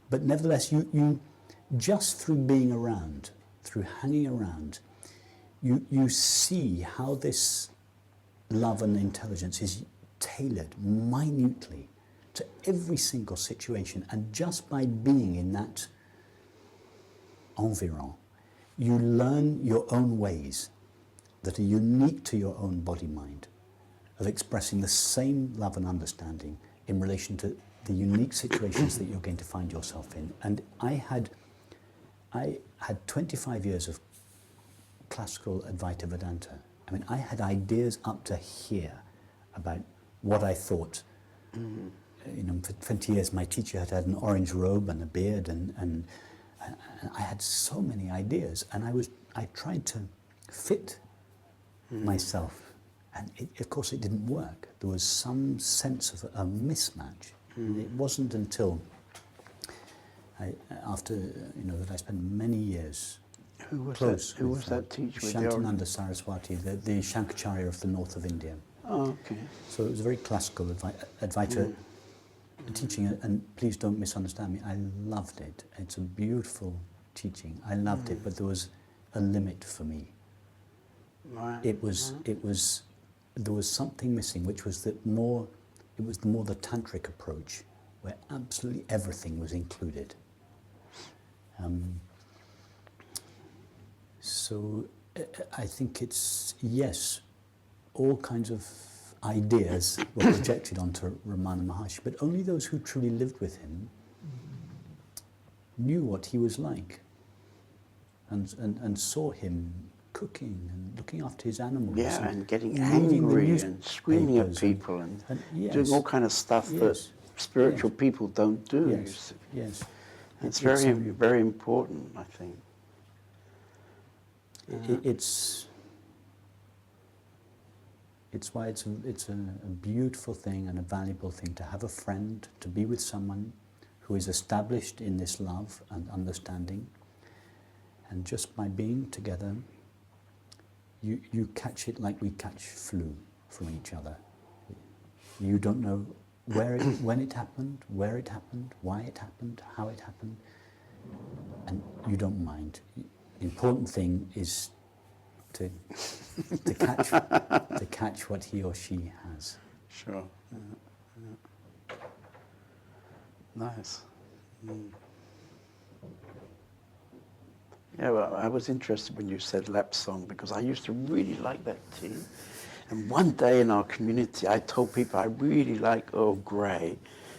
But nevertheless, you just through being around, through hanging around, you see how this love and intelligence is tailored minutely to every single situation. And just by being in that environ, you learn your own ways that are unique to your own body-mind, of expressing the same love and understanding in relation to the unique situations that you're going to find yourself in. And I had 25 years of classical Advaita Vedanta. I mean, I had ideas up to here about what I thought. You know, for 20 years my teacher had had an orange robe and a beard, and I had so many ideas, and I tried to fit myself, and of course it didn't work. There was some sense of a mismatch. It wasn't until after that I spent many years Who was close that? Who with was that teacher? With Shantananda Saraswati, the Shankacharya of the north of India. Oh, okay. So it was a very classical Advaita teaching, and please don't misunderstand me, I loved it. It's a beautiful teaching. I loved it, but there was a limit for me. Right. There was something missing, which was it was more the tantric approach, where absolutely everything was included. So I think it's, yes, all kinds of ideas were projected onto Ramana Maharshi, but only those who truly lived with him knew what he was like, and saw him cooking and looking after his animals. Yeah, and getting reading the angry and screaming at newspapers people and yes, doing all kind of stuff that spiritual people don't do. You Yes, see. yes. It's very, very important, I think. It's why it's a beautiful thing and a valuable thing to have a friend, to be with someone who is established in this love and understanding, and just by being together, you catch it like we catch flu from each other. You don't know when it happened, where it happened, why it happened, how it happened, and you don't mind. The important thing is to catch what he or she has. Sure. Nice. Yeah, well, I was interested when you said lap song, because I used to really like that tea. And one day in our community, I told people I really like Earl Grey.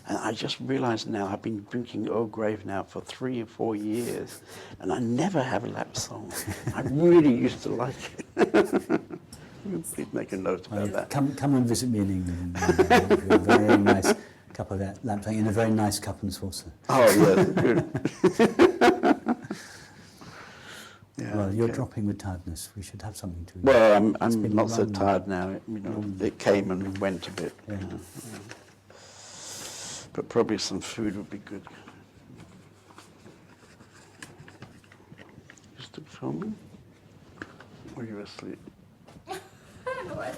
And I just realized now, I've been drinking Earl Grey now for 3 or 4 years, and I never have a lap song. I really used to like it. Please make a note about that. Come and visit me in England. A very nice cup of lamp song in a very nice cup and saucer. Oh, yes, good. Yeah, well, you're dropping with tiredness. We should have something to eat. Well, I'm not so tired now. It came and went a bit. Yeah. But probably some food would be good. You still filming? Or are you asleep? No, I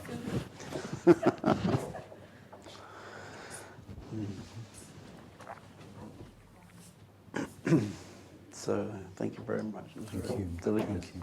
So, thank you very much. It was Thank very you. delicious. Thank you.